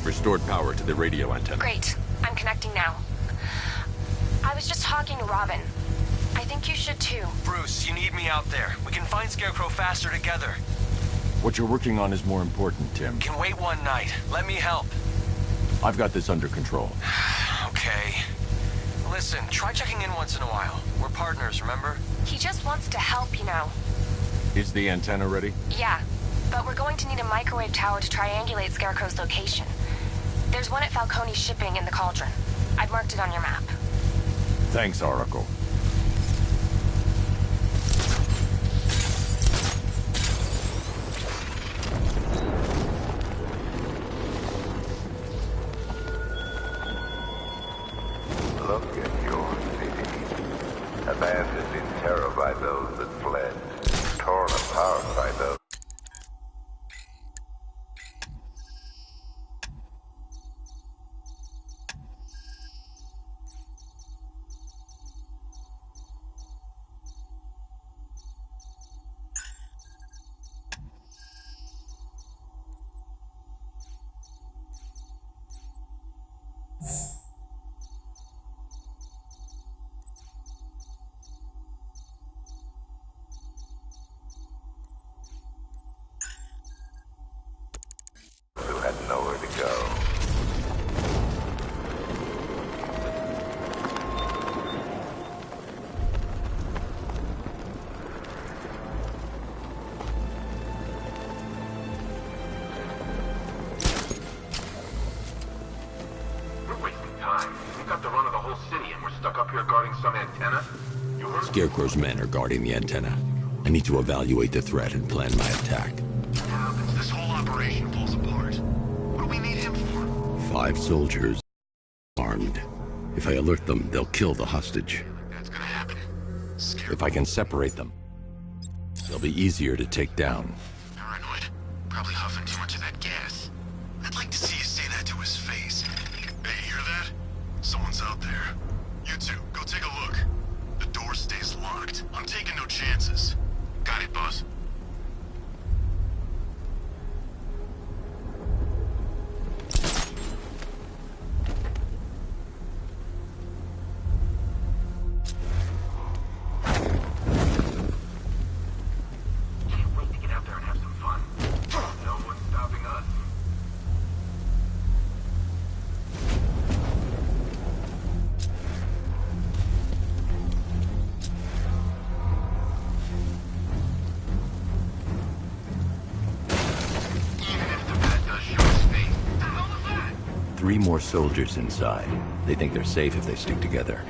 I've restored power to the radio antenna. Great. I'm connecting now. I was just talking to Robin. I think you should too. Bruce, you need me out there. We can find Scarecrow faster together. What you're working on is more important, Tim. Can wait one night. Let me help. I've got this under control. Okay. Listen, try checking in once in a while. We're partners, remember? He just wants to help, you know. Is the antenna ready? Yeah, but we're going to need a microwave tower to triangulate Scarecrow's location. There's one at Falcone's shipping in the Cauldron. I've marked it on your map. Thanks, Oracle. Look at your city. Abandoned in terror by those that fled. Torn apart by those. Who had nowhere to go. We're wasting time. We've got the run of the whole city and we're stuck up here guarding some antenna. You heard? Scarecrow's men are guarding the antenna. I need to evaluate the threat and plan my attack. What happens? This whole operation falls apart. What do we need him for? 5 soldiers armed. If I alert them, they'll kill the hostage. That's gonna happen. If I can separate them, they'll be easier to take down. Paranoid. Probably huffing too much of that gas. I'd like to see you say that to his face. Hey, you hear that? Someone's out there. You two, go take a look. The door stays locked. I'm taking no chances. Got it, boss. Can't wait to get out there and have some fun. No one's stopping us. Even if the pad does show its face, what the hell was that? 3 more soldiers inside. They think they're safe if they stick together.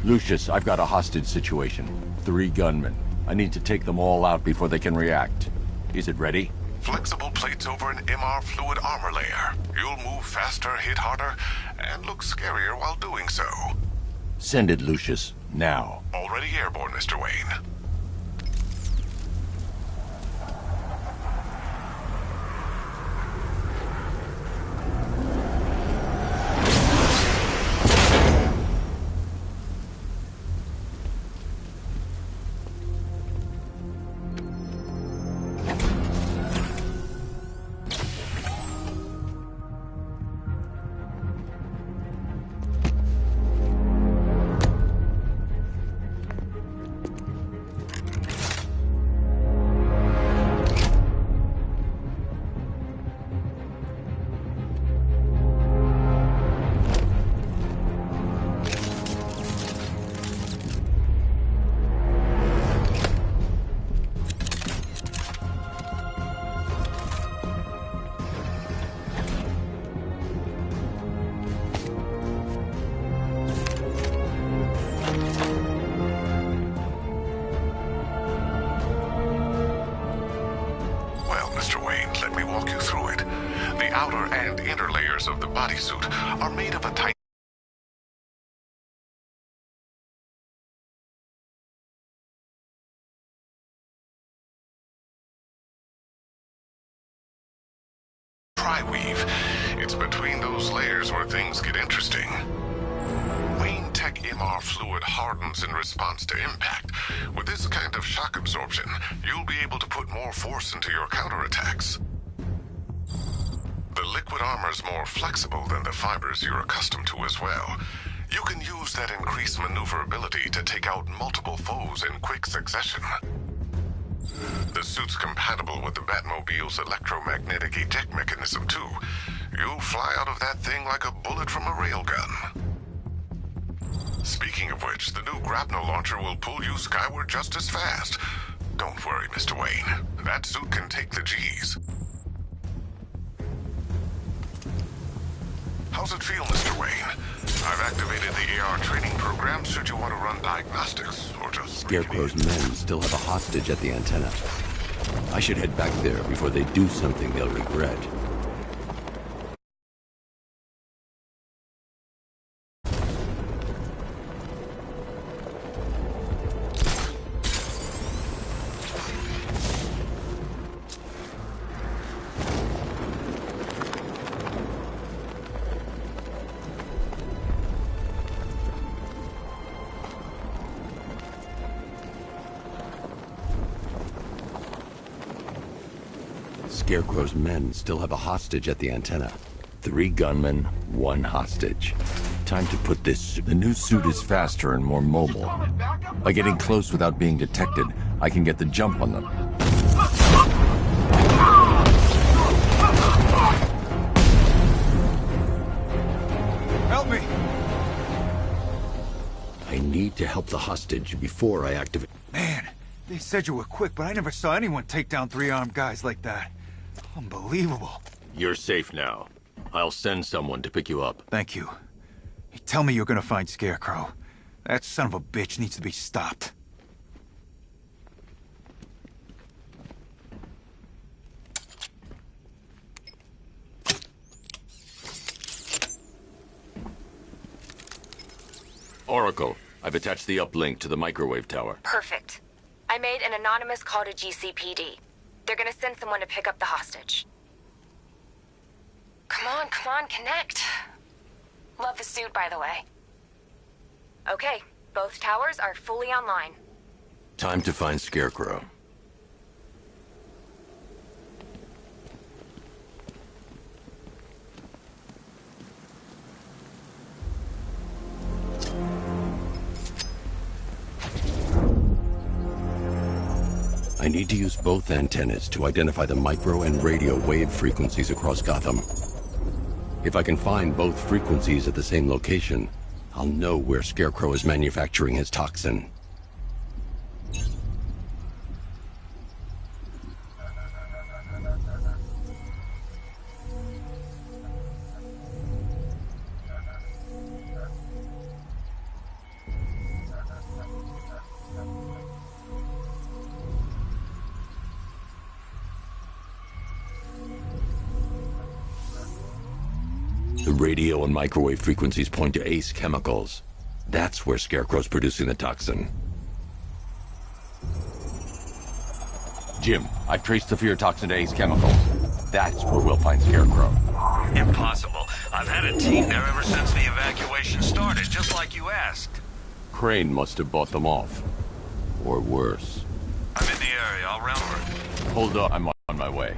Lucius, I've got a hostage situation. 3 gunmen. I need to take them all out before they can react. Is it ready? Flexible plates over an MR fluid armor layer. You'll move faster, hit harder, and look scarier while doing so. Send it, Lucius. Now. Already airborne, Mr. Wayne. outer and inner layers of the bodysuit are made of a tight tri-weave. It's between those layers where things get interesting. Wayne high-tech MR fluid hardens in response to impact. With this kind of shock absorption, you'll be able to put more force into your counterattacks. The liquid armor's more flexible than the fibers you're accustomed to as well. You can use that increased maneuverability to take out multiple foes in quick succession. The suit's compatible with the Batmobile's electromagnetic eject mechanism, too. You'll fly out of that thing like a bullet from a railgun. Speaking of which, the new grapnel launcher will pull you skyward just as fast. Don't worry, Mr. Wayne. That suit can take the G's. How's it feel, Mr. Wayne? I've activated the AR training program should you want to run diagnostics, or just... Scarecrow's men still have a hostage at the antenna. I should head back there before they do something they'll regret. Scarecrow's men still have a hostage at the antenna. 3 gunmen, 1 hostage. Time to put this... The new suit is faster and more mobile. By getting close without being detected, I can get the jump on them. Help me! I need to help the hostage before I activate... Man, they said you were quick, but I never saw anyone take down 3 armed guys like that. Unbelievable. You're safe now. I'll send someone to pick you up. Thank you. Hey, tell me you're gonna find Scarecrow. That son of a bitch needs to be stopped. Oracle, I've attached the uplink to the microwave tower. Perfect. I made an anonymous call to GCPD. They're gonna send someone to pick up the hostage. Come on, connect. Love the suit, by the way. Okay, both towers are fully online. Time to find Scarecrow. I need to use both antennas to identify the micro and radio wave frequencies across Gotham. If I can find both frequencies at the same location, I'll know where Scarecrow is manufacturing his toxin. The radio and microwave frequencies point to Ace Chemicals. That's where Scarecrow's producing the toxin. Jim, I've traced the fear toxin to Ace Chemicals. That's where we'll find Scarecrow. Impossible. I've had a team there ever since the evacuation started, just like you asked. Crane must have bought them off. Or worse. I'm in the area. I'll round her. Hold up, I'm on my way.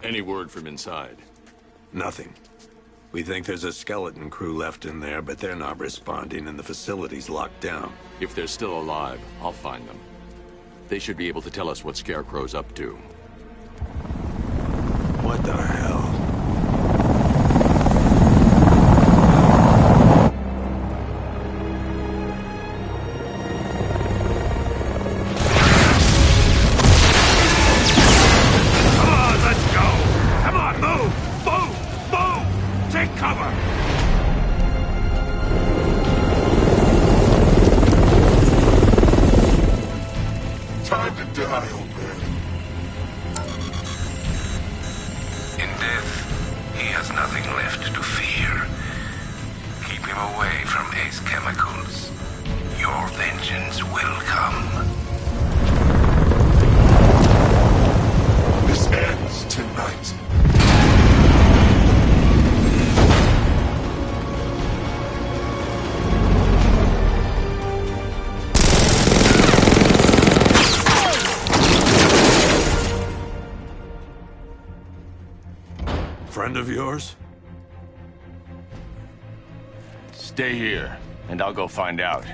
Any word from inside? Nothing. We think there's a skeleton crew left in there, but they're not responding and the facility's locked down. If they're still alive, I'll find them. They should be able to tell us what Scarecrow's up to. What the hell? Time to die, old man. In death, he has nothing left to fear. Keep him away from Ace Chemicals. Your vengeance will come. This ends tonight. Friend of yours? Stay here, and I'll go find out.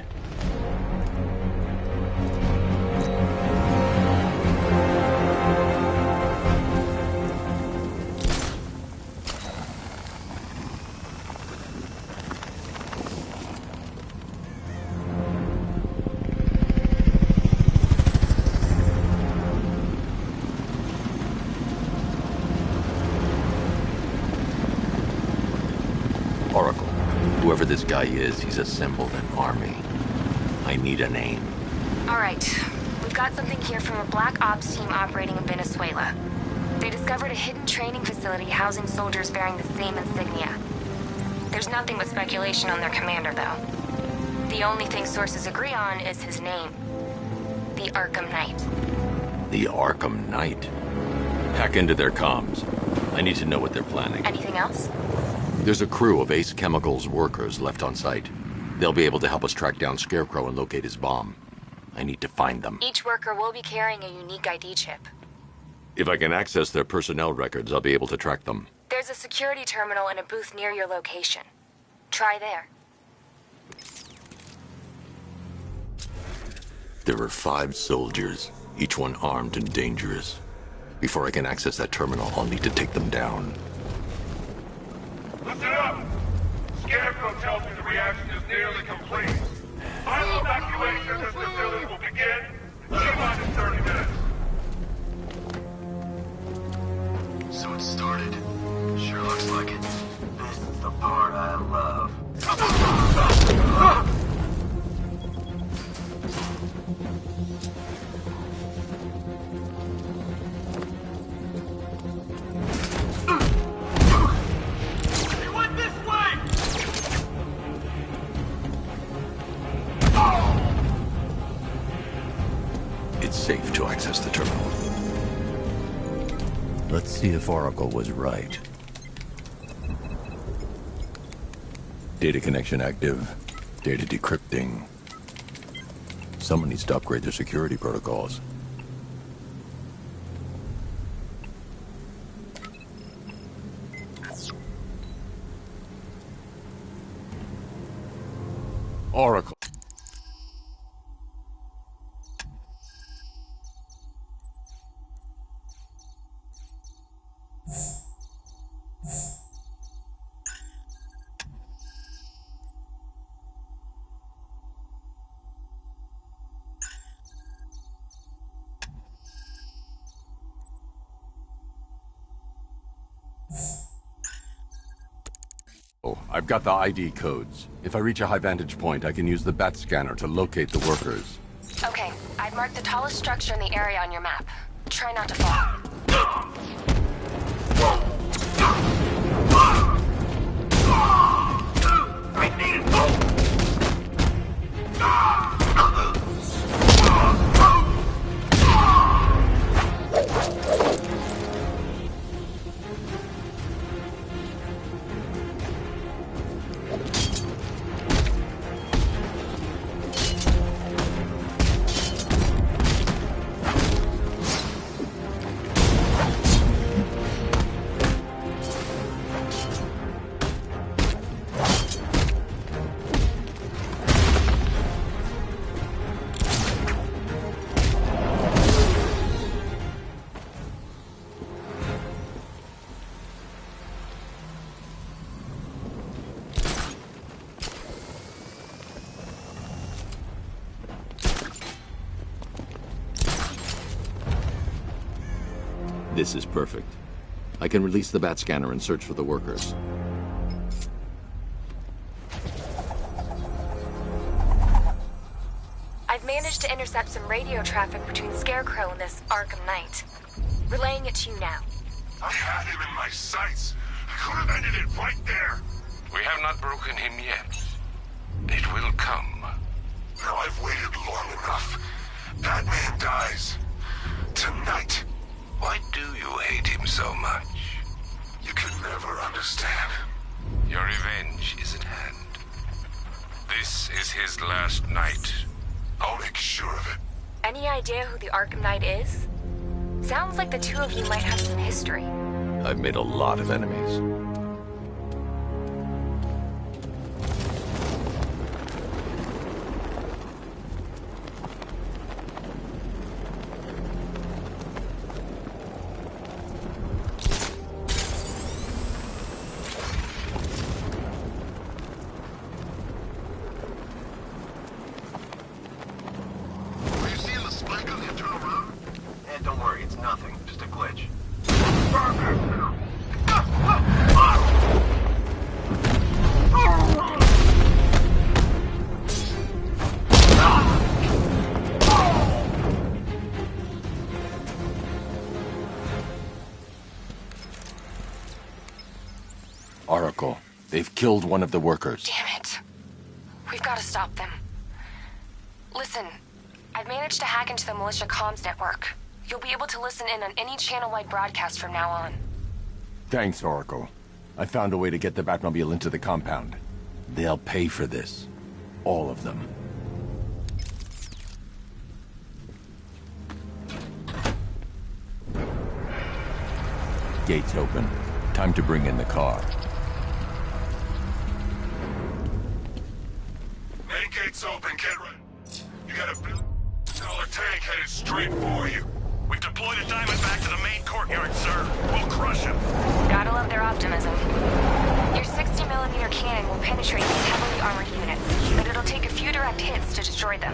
Oracle, whoever this guy is, he's assembled an army. I need a name. All right. We've got something here from a Black Ops team operating in Venezuela. They discovered a hidden training facility housing soldiers bearing the same insignia. There's nothing but speculation on their commander, though. The only thing sources agree on is his name. The Arkham Knight. The Arkham Knight? Hack into their comms. I need to know what they're planning. Anything else? There's a crew of Ace Chemicals workers left on site. They'll be able to help us track down Scarecrow and locate his bomb. I need to find them. Each worker will be carrying a unique ID chip. If I can access their personnel records, I'll be able to track them. There's a security terminal in a booth near your location. Try there. There are 5 soldiers, each one armed and dangerous. Before I can access that terminal, I'll need to take them down. Listen up! Scarecrow tells me the reaction is nearly complete. Final evacuation of this facility will begin in T-minus 30 minutes. So it started. Sure looks like it. This is the part I love. It's safe to access the terminal. Let's see if Oracle was right. Data connection active. Data decrypting. Someone needs to upgrade their security protocols. Oracle. I've got the ID codes. If I reach a high vantage point, I can use the bat scanner to locate the workers. Okay, I've marked the tallest structure in the area on your map. Try not to fall. This is perfect. I can release the bat scanner and search for the workers. I've managed managed to intercept some radio traffic between Scarecrow and this ARKHAM Knight. Relaying it to you now. I had him in my sights. I could have ended it right there. We have not broken him yet. It will come. Now I've waited long enough. Batman dies. Tonight. Why do you hate him so much? You can never understand. Your revenge is at hand. This is his last night. I'll make sure of it. Any idea who the ARKHAM Knight is? Sounds like the two of you might have some history. I've made a lot of enemies. Don't worry, it's nothing. Just a glitch. Oracle, they've killed one of the workers. Damn it. We've got to stop them. Listen, I've managed to hack into the militia comms network. You'll be able to listen in on any channel-wide broadcast from now on. Thanks, Oracle. I found a way to get the Batmobile into the compound. They'll pay for this. All of them. Gates open. Time to bring in the car. Main gate's open, get ready. You got a $1 billion tank headed straight for you. We've deployed a Diamondback to the main courtyard, sir. We'll crush him. Gotta love their optimism. Your 60mm cannon will penetrate these heavily armored units, but it'll take a few direct hits to destroy them.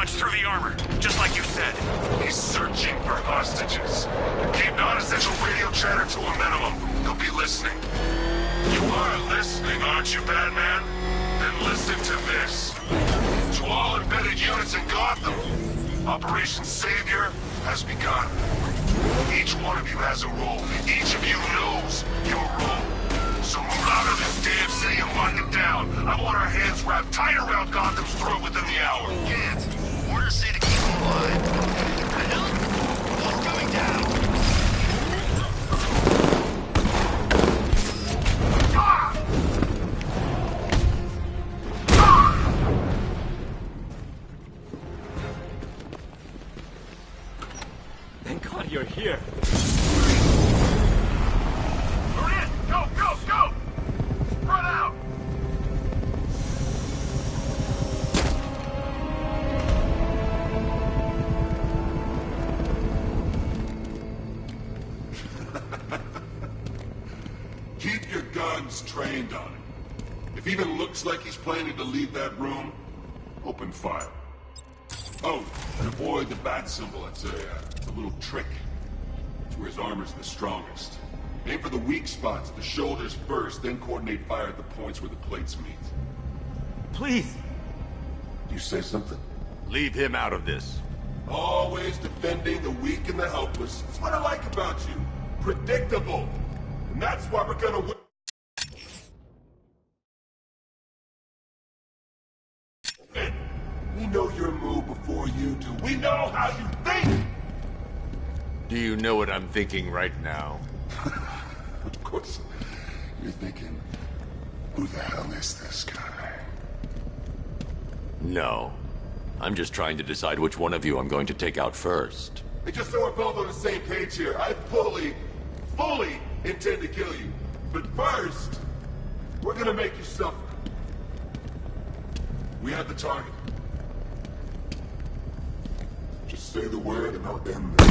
Through the armor, just like you said. He's searching for hostages. Keep non-essential radio chatter to a minimum. He'll be listening. You are listening, aren't you, Batman? Then listen to this. To all embedded units in Gotham, Operation Savior has begun. Each one of you has a role. Each of you knows your role. So move out of this damn city and lock it down. I want our hands wrapped tight around Gotham's throat within the hour. Can't. Orders say to keep him alive. The hell? Wall's coming down. Thank God you're here. We're in! Go, go, go! Spread out! Keep your guns trained on him. If he even looks like he's planning to leave that room, open fire. Oh, and avoid the bat symbol. It's a little trick. It's where his armor's the strongest. Aim for the weak spots, the shoulders first, then coordinate fire at the points where the plates meet. Please. You say something? Leave him out of this. Always defending the weak and the helpless. That's what I like about you. Predictable. And that's why we're gonna win. We know your move before you do. We know how you think! Do you know what I'm thinking right now? Of course. You're thinking, who the hell is this guy? No. I'm just trying to decide which one of you I'm going to take out first. Hey, just so we're both on the same page here, I fully intend to kill you. But first, we're gonna make you suffer. We have the target. Just say the word and I'll end this.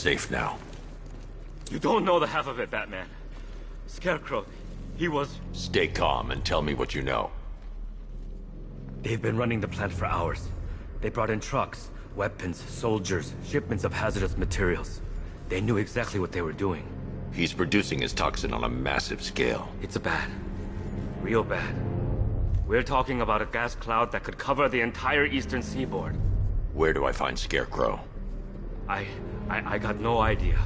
safe now. You don't know the half of it, Batman. Scarecrow, he was... Stay calm and tell me what you know. They've been running the plant for hours. They brought in trucks, weapons, soldiers, shipments of hazardous materials. They knew exactly what they were doing. He's producing his toxin on a massive scale. It's bad. Real bad. We're talking about a gas cloud that could cover the entire eastern seaboard. Where do I find Scarecrow? I got no idea.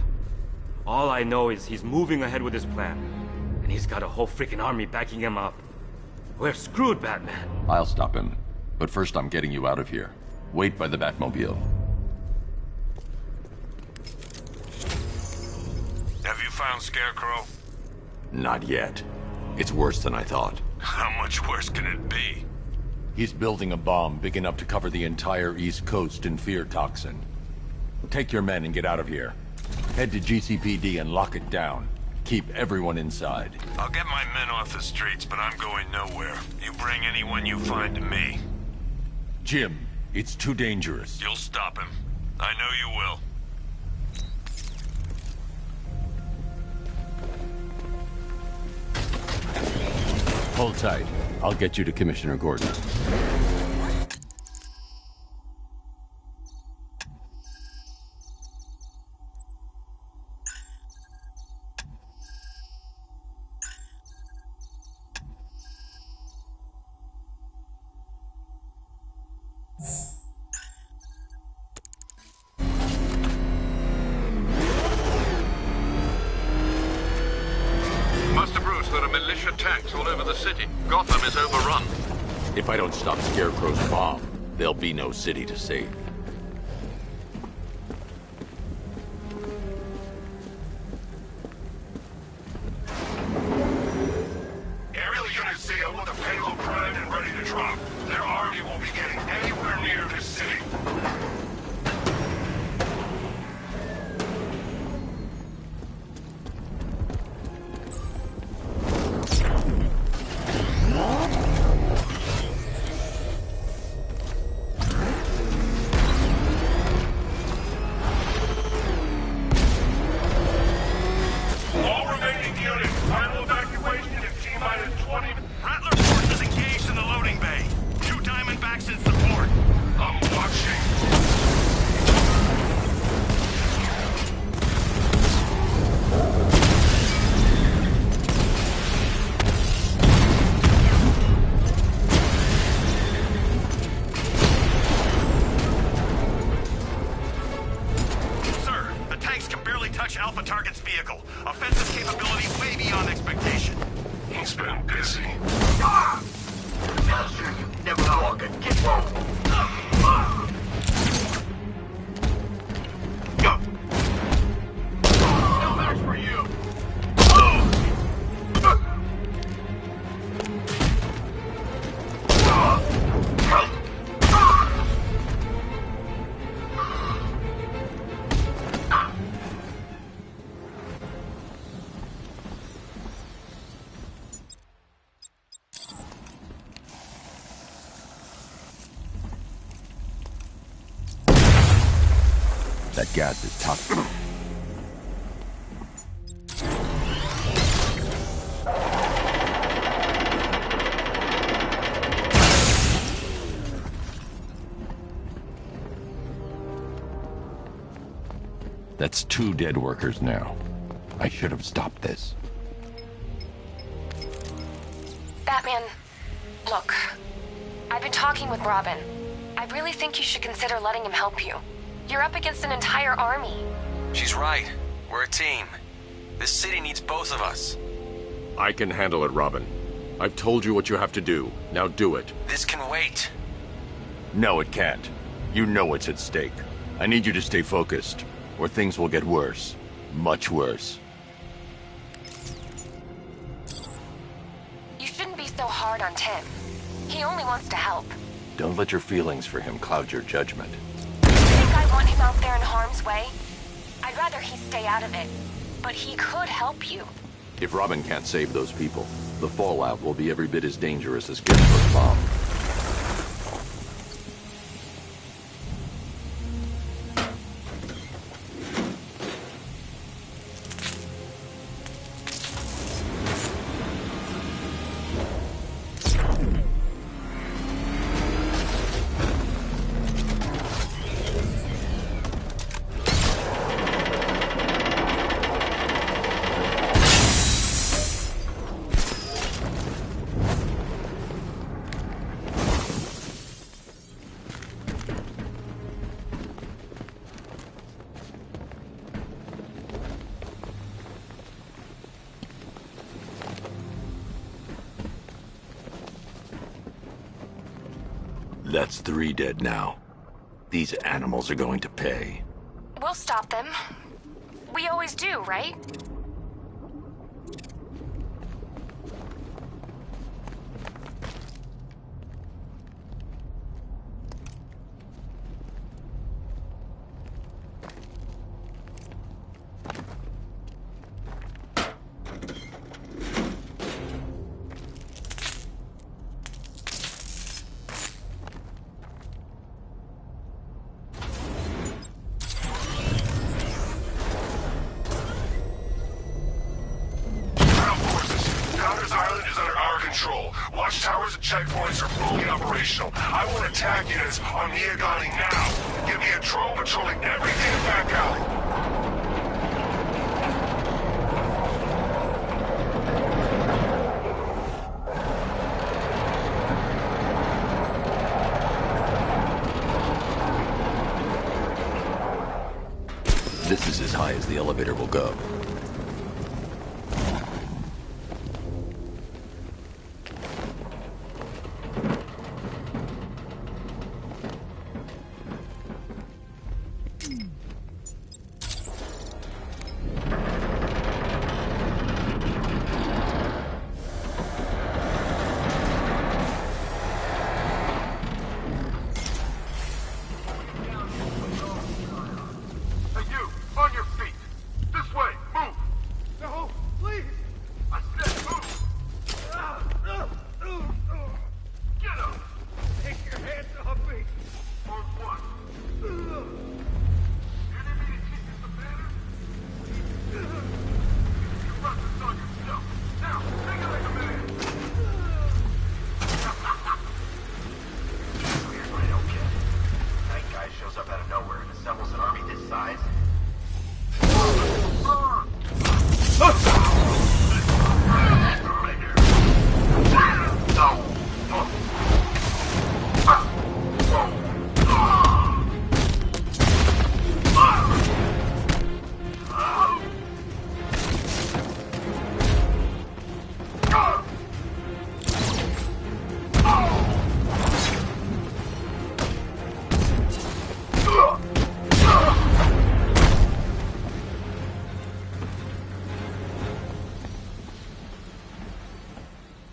All I know is he's moving ahead with his plan. And he's got a whole freaking army backing him up. We're screwed, Batman. I'll stop him. But first I'm getting you out of here. Wait by the Batmobile. Have you found Scarecrow? Not yet. It's worse than I thought. How much worse can it be? He's building a bomb big enough to cover the entire East Coast in fear toxin. Take your men and get out of here. Head to GCPD and lock it down. Keep everyone inside. I'll get my men off the streets, but I'm going nowhere. You bring anyone you find to me. Jim, it's too dangerous. You'll stop him. I know you will. Hold tight. I'll get you to Commissioner Gordon. Gotham is overrun. If I don't stop Scarecrow's bomb, there'll be no city to save. Aerial units sail with a payload primed and ready to drop. Their army won't be getting anywhere near this city. That gas is toxic. That's 2 dead workers now. I should have stopped this. Batman, look. I've been talking with Robin. I really think you should consider letting him help you. You're up against an entire army. She's right. We're a team. This city needs both of us. I can handle it, Robin. I've told you what you have to do. Now do it. This can wait. No, it can't. You know what's at stake. I need you to stay focused, or things will get worse. Much worse. You shouldn't be so hard on Tim. He only wants to help. Don't let your feelings for him cloud your judgment. Think I want him out there in harm's way? I'd rather he stay out of it. But he could help you. If Robin can't save those people, the fallout will be every bit as dangerous as Scarecrow's bomb. That's 3 dead now. These animals are going to pay. We'll stop them. We always do, right? Watchtowers and checkpoints are fully operational. I want attack units on Miagani now. Give me a drone patrolling everything in back alley. This is as high as the elevator will go.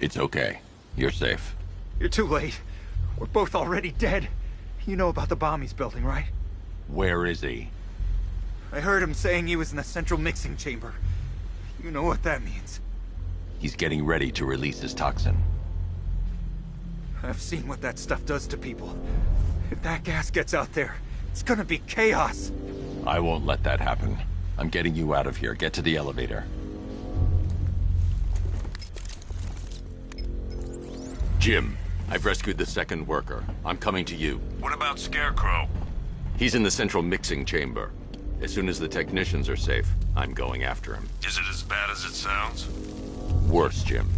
It's okay. You're safe. You're too late. We're both already dead. You know about the bomb he's building, right? Where is he? I heard him saying he was in the central mixing chamber. You know what that means. He's getting ready to release his toxin. I've seen what that stuff does to people. If that gas gets out there, it's gonna be chaos. I won't let that happen. I'm getting you out of here. Get to the elevator. Jim, I've rescued the second worker. I'm coming to you. What about Scarecrow? He's in the central mixing chamber. As soon as the technicians are safe, I'm going after him. Is it as bad as it sounds? Worse, Jim.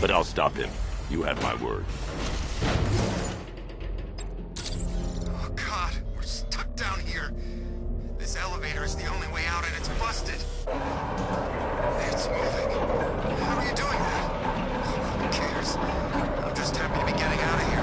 But I'll stop him. You have my word. Oh, God. We're stuck down here. This elevator is the only way out and it's busted. It's moving. How are you doing that? Who cares? I'm just happy to be getting out of here.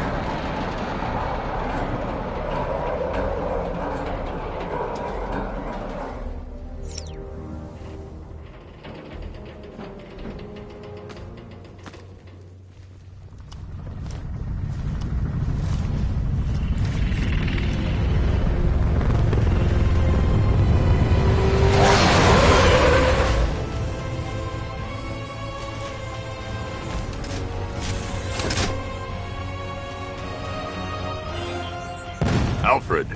Alfred.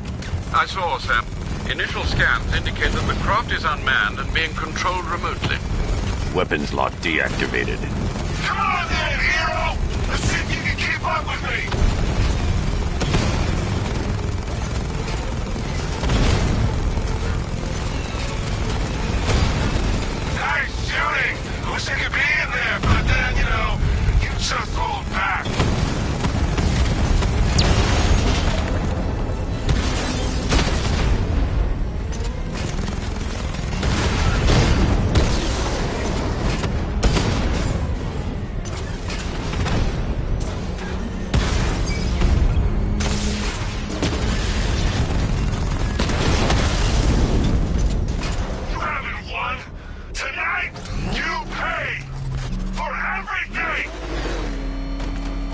I saw, Sam. Initial scans indicate that the craft is unmanned and being controlled remotely. Weapons lock deactivated. Come on then, hero! Let's see if you can keep up with me! Nice shooting! I wish I could be in there, but then, you know, you just hold back.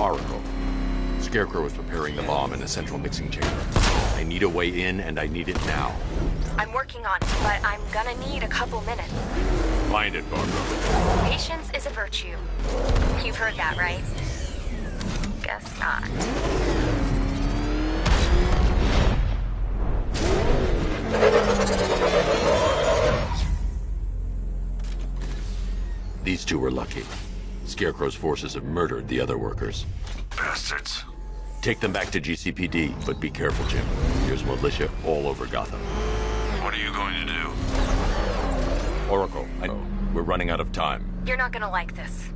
Oracle. Scarecrow is preparing the bomb in the central mixing chamber. I need a way in, and I need it now. I'm working on it, but I'm gonna need a couple minutes. Find it, Barbara. Patience is a virtue. You've heard that, right? Guess not. These two were lucky. Scarecrow's forces have murdered the other workers. Bastards. Take them back to GCPD, but be careful, Jim. There's militia all over Gotham. What are you going to do? Oracle, I know. We're running out of time. You're not gonna like this.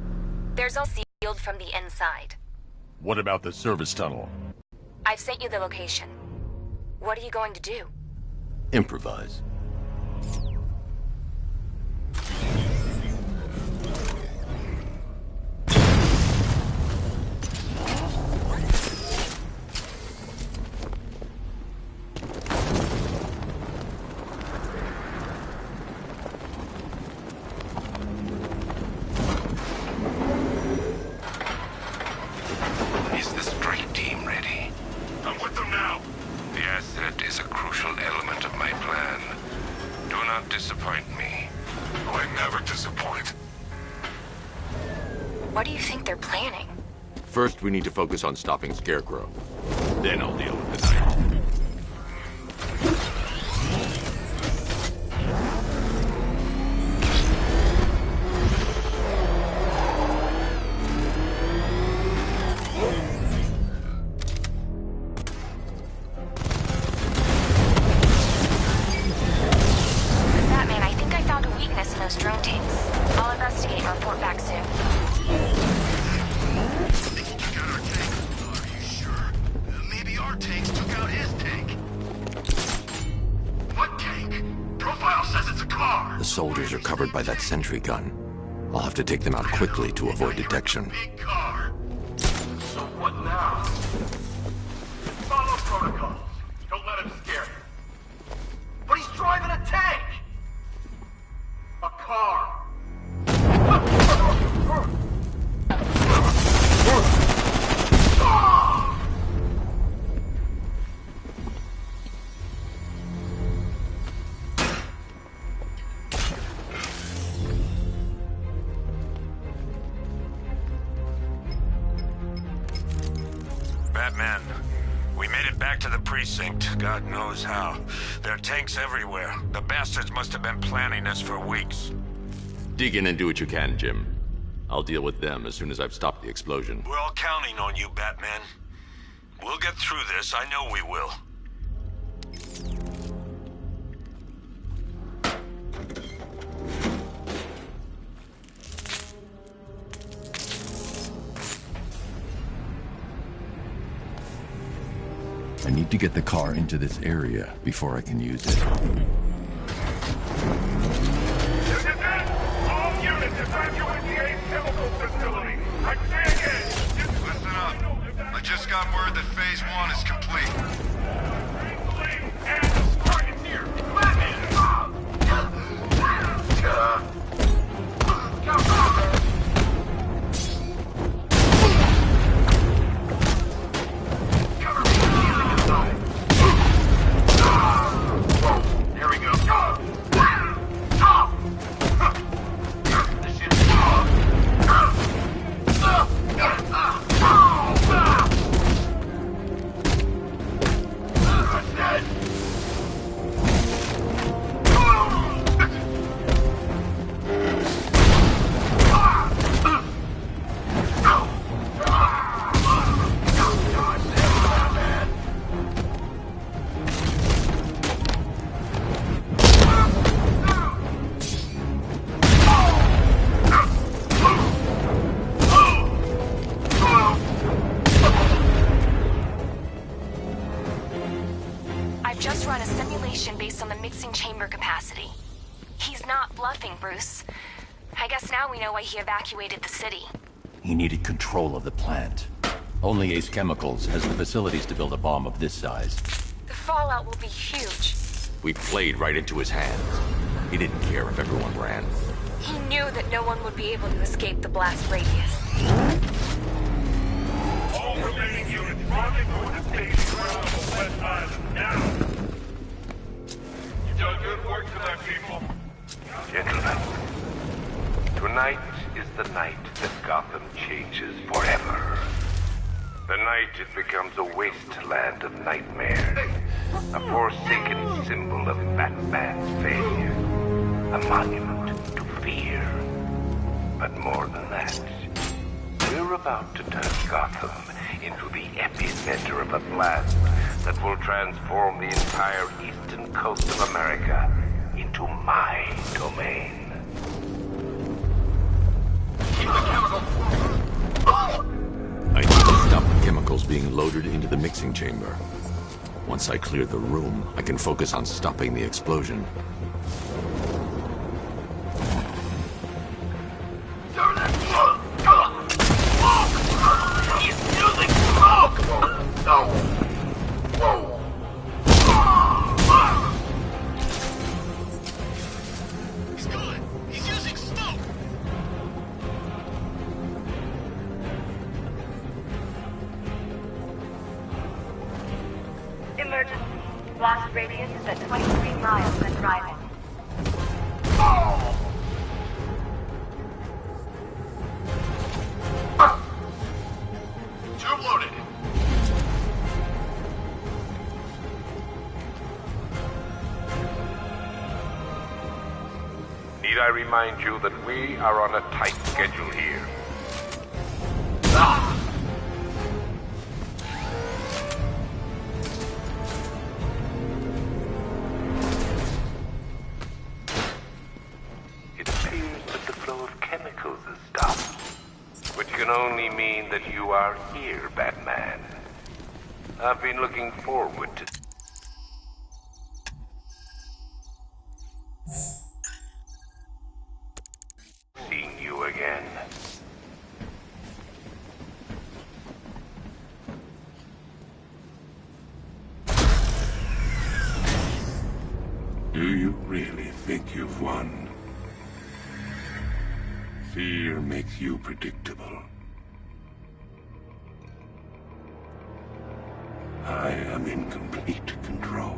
There's all sealed from the inside. What about the service tunnel? I've sent you the location. What are you going to do? Improvise. Is the strike team ready? I'm with them now. The asset is a crucial element of my plan. Do not disappoint me. I never disappoint. What do you think they're planning? First, we need to focus on stopping Scarecrow. Then I'll deal with the night. Batman, I think I found a weakness in those drone tanks. I'll investigate and report back soon. Maybe our tanks took out his tank. What tank? Profile says it's a car. The soldiers are covered by that sentry gun. I'll have to take them out quickly to avoid detection. Big car. So what now? Follow protocols. Don't let him scare you. But he's driving a tank. A car. Batman, we made it back to the precinct. God knows how. There are tanks everywhere. The bastards must have been planning this for weeks. Dig in and do what you can, Jim. I'll deal with them as soon as I've stopped the explosion. We're all counting on you, Batman. We'll get through this. I know we will. I need to get the car into this area before I can use it. All units evacuate the Erbz chemical facility. I say again. Listen up. I just got word that phase 1 is complete. And the target's here. Here we go. I've just run a simulation based on the mixing chamber capacity. He's not bluffing, Bruce. I guess now we know why he evacuated the city. He needed control of the plant. Only Ace Chemicals has the facilities to build a bomb of this size. The fallout will be huge. We played right into his hands. He didn't care if everyone ran. He knew that no one would be able to escape the blast radius. The night it becomes a wasteland of nightmares. A forsaken symbol of Batman's failure. A monument to fear. But more than that, we're about to turn Gotham into the epicenter of a blast that will transform the entire eastern coast of America into my domain. Keep the chemical. I need to stop the chemicals being loaded into the mixing chamber. Once I clear the room, I can focus on stopping the explosion. Emergency. Blast radius is at 23 miles and driving. Tube loaded. Need I remind you that we are on a tight schedule here? It appears that the flow of chemicals has stopped, which can only mean that you are here, Batman. I've been looking forward to seeing you again. Do you really think you've won? Fear makes you predictable. I am in complete control.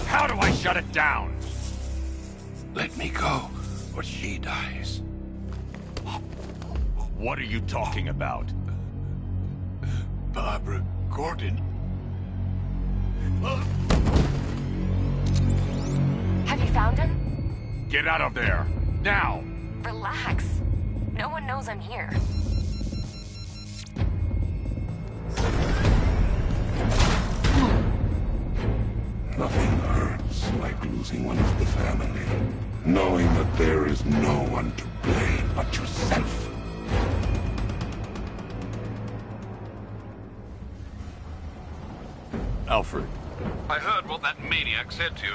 How do I shut it down? Let me go, or she dies. What are you talking about? Barbara Gordon. Have you found him? Get out of there! Now! Relax. No one knows I'm here. Nothing hurts like losing one of the family. Knowing that there is no one to blame but yourself. Alfred. I heard what that maniac said to you.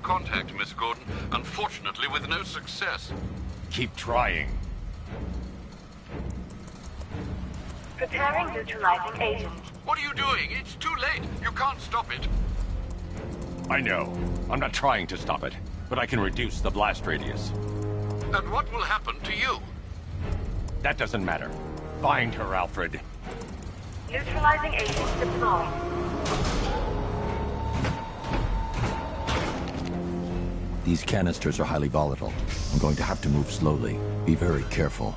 Contact, Miss Gordon. Unfortunately, with no success. Keep trying. Preparing neutralizing agent. What are you doing? It's too late. You can't stop it. I know. I'm not trying to stop it, but I can reduce the blast radius. And what will happen to you? That doesn't matter. Find her, Alfred. Neutralizing agent deployed. These canisters are highly volatile. I'm going to have to move slowly. Be very careful.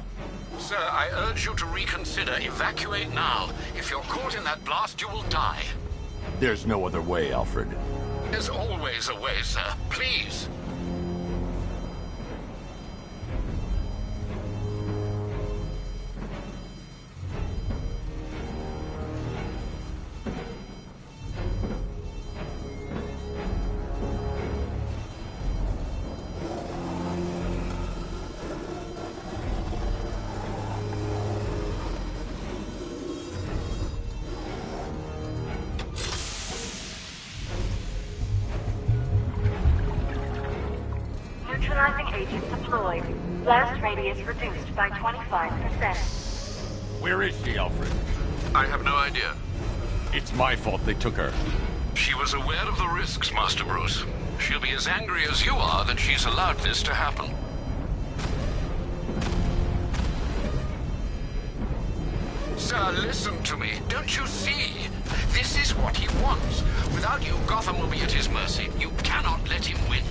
Sir, I urge you to reconsider. Evacuate now. If you're caught in that blast, you will die. There's no other way, Alfred. There's always a way, sir. Please. Neutralizing agent deployed. Blast radius reduced by 25%. Where is she, Alfred? I have no idea. It's my fault they took her. She was aware of the risks, Master Bruce. She'll be as angry as you are that she's allowed this to happen. Sir, listen to me. Don't you see? This is what he wants. Without you, Gotham will be at his mercy. You cannot let him win.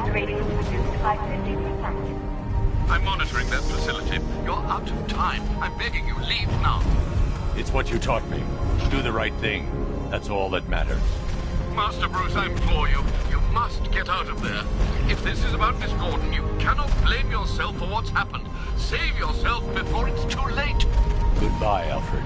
Blast radius reduced by 50%. I'm monitoring that facility. You're out of time. I'm begging you, leave now. It's what you taught me. Do the right thing. That's all that matters. Master Bruce, I implore you, you must get out of there. If this is about Miss Gordon, you cannot blame yourself for what's happened. Save yourself before it's too late. Goodbye, Alfred.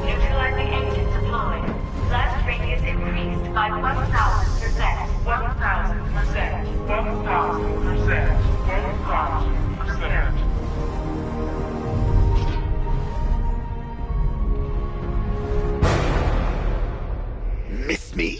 Neutralizing engine deployed. Blast radius increased by 1,000%. 1,000%. 1,000%. 1,000%. Miss me?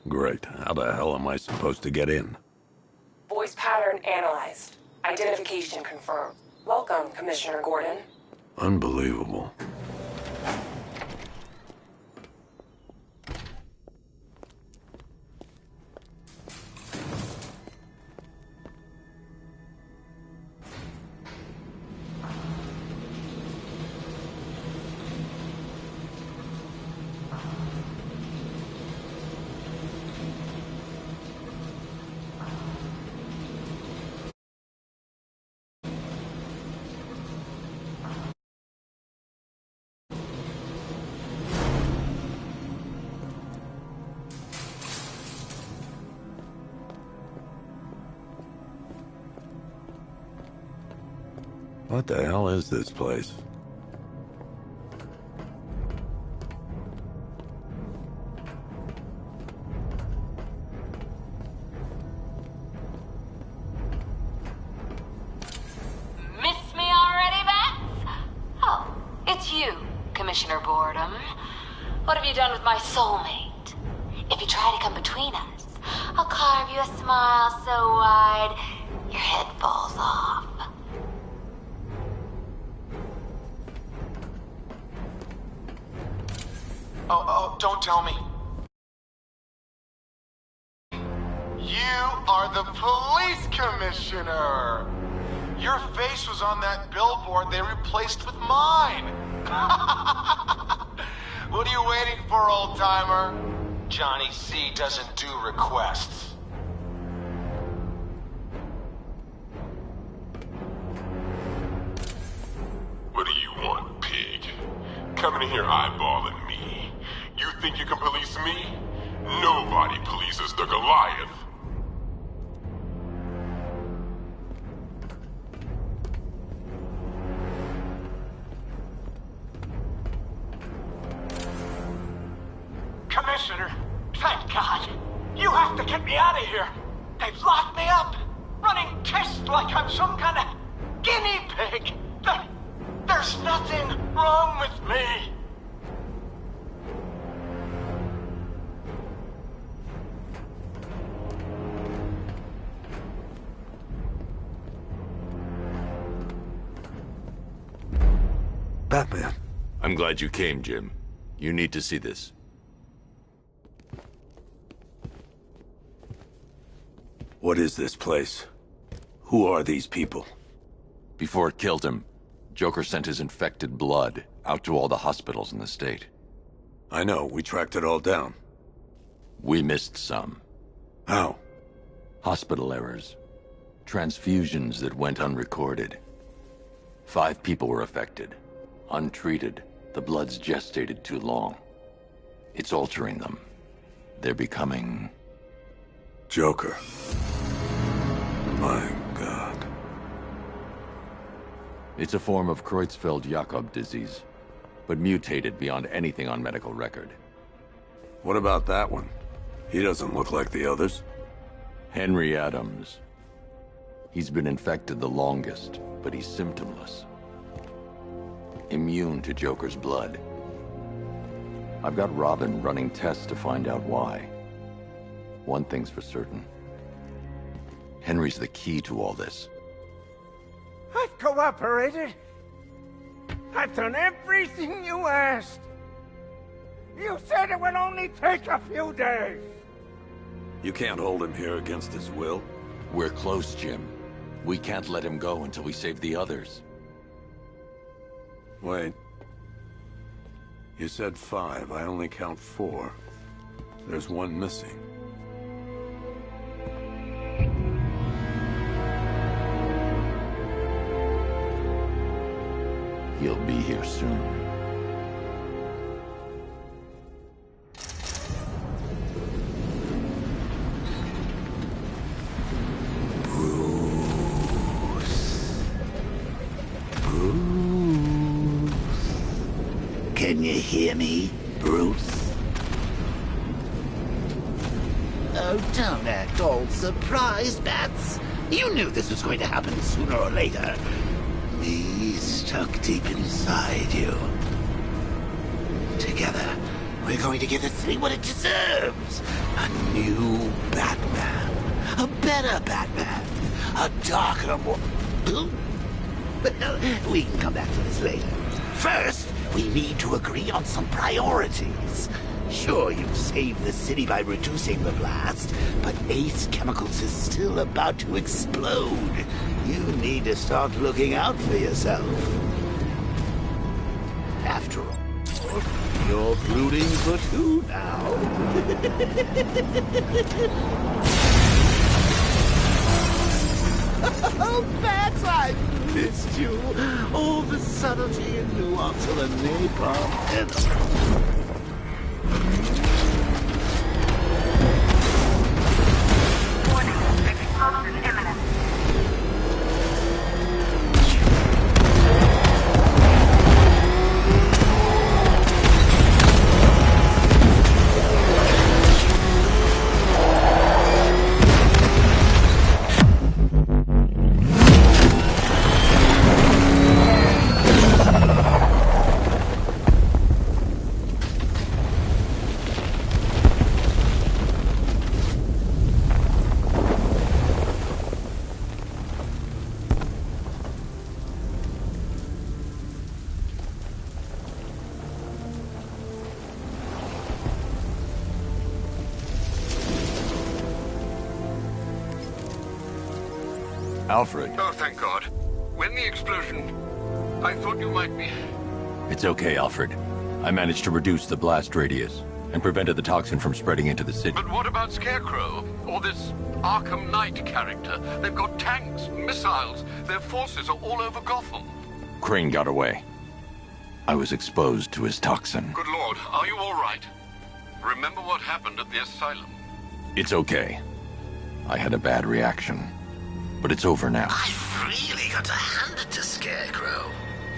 Great. How the hell am I supposed to get in? Voice pattern analyzed. Identification confirmed. Welcome, Commissioner Gordon. Unbelievable. What the hell is this place? Miss me already, Bats? Oh, it's you, Commissioner Boredom. What have you done with my soulmate? If you try to come between us, I'll carve you a smile so wide, your head falls off. Oh, don't tell me. You are the police commissioner! Your face was on that billboard they replaced with mine! What are you waiting for, old-timer? Johnny C doesn't do requests. What do you want, pig? Coming in here eyeballing me. You think you can police me? Nobody polices the Goliath. Commissioner, thank God. You have to get me out of here. They've locked me up, running tests like I'm some kind of guinea pig. There's nothing wrong with me. Batman. I'm glad you came, Jim. You need to see this. What is this place? Who are these people? Before it killed him, Joker sent his infected blood out to all the hospitals in the state. I know, we tracked it all down. We missed some. How? Hospital errors. Transfusions that went unrecorded. 5 people were affected. Untreated, the blood's gestated too long. It's altering them. They're becoming... Joker. My God. It's a form of Creutzfeldt-Jakob disease, but mutated beyond anything on medical record. What about that one? He doesn't look like the others. Henry Adams. He's been infected the longest, but he's symptomless. Immune to Joker's blood. I've got Robin running tests to find out why. One thing's for certain. Henry's the key to all this. I've cooperated. I've done everything you asked. You said it would only take a few days. You can't hold him here against his will. We're close, Jim. We can't let him go until we save the others. Wait. You said 5. I only count 4. There's one missing. He'll be here soon. Can you hear me, Bruce? Oh, don't act all surprised, Bats. You knew this was going to happen sooner or later. Me stuck deep inside you. Together, we're going to give this city what it deserves. A new Batman. A better Batman. A darker, more... Well, we can come back to this later. First, we need to agree on some priorities. Sure, you've saved the city by reducing the blast, but Ace Chemicals is still about to explode. You need to start looking out for yourself. After all, you're brooding for 2 now. Oh, Bats, I missed you. All the subtlety and nuance of a napalm enemy. Warning, explosion imminent. Alfred. Oh, thank God. When the explosion... I thought you might be... It's okay, Alfred. I managed to reduce the blast radius and prevented the toxin from spreading into the city. But what about Scarecrow? Or this Arkham Knight character? They've got tanks, missiles. Their forces are all over Gotham. Crane got away. I was exposed to his toxin. Good Lord, are you all right? Remember what happened at the asylum? It's okay. I had a bad reaction. But it's over now. I've really got to hand it to Scarecrow.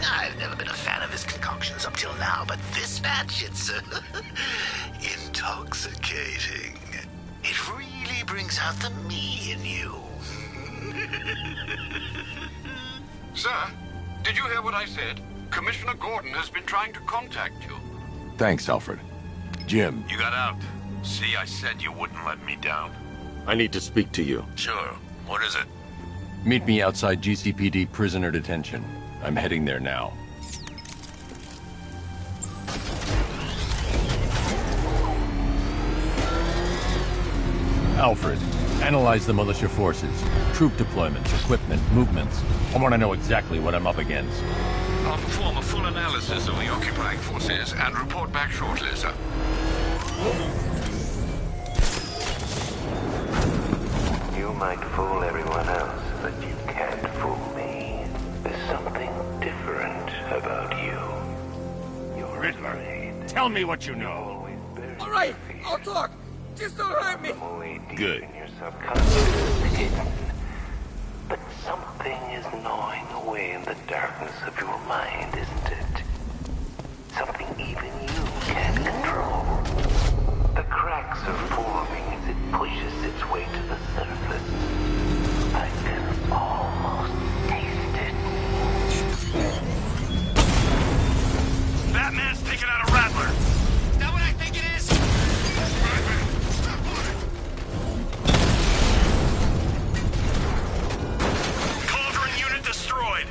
I've never been a fan of his concoctions up till now, but this batch, it's intoxicating. It really brings out the me in you. Sir, did you hear what I said? Commissioner Gordon has been trying to contact you. Thanks, Alfred. Jim. You got out. See, I said you wouldn't let me down. I need to speak to you. Sure. What is it? Meet me outside GCPD prisoner detention. I'm heading there now. Alfred, analyze the militia forces, troop deployments, equipment, movements. I want to know exactly what I'm up against. I'll perform a full analysis of the occupying forces and report back shortly, sir. You might fool everyone else, but you can't fool me. There's something Tell me what you know. All right, I'll talk. Just don't hurt me. Good. But something is gnawing away in the darkness of your mind, isn't it? Something even you can't control. The cracks are forming as it pushes its way to the surface. I can almost taste it. Batman's taking out a Rattler. Is that what I think it is? Cauldron unit destroyed.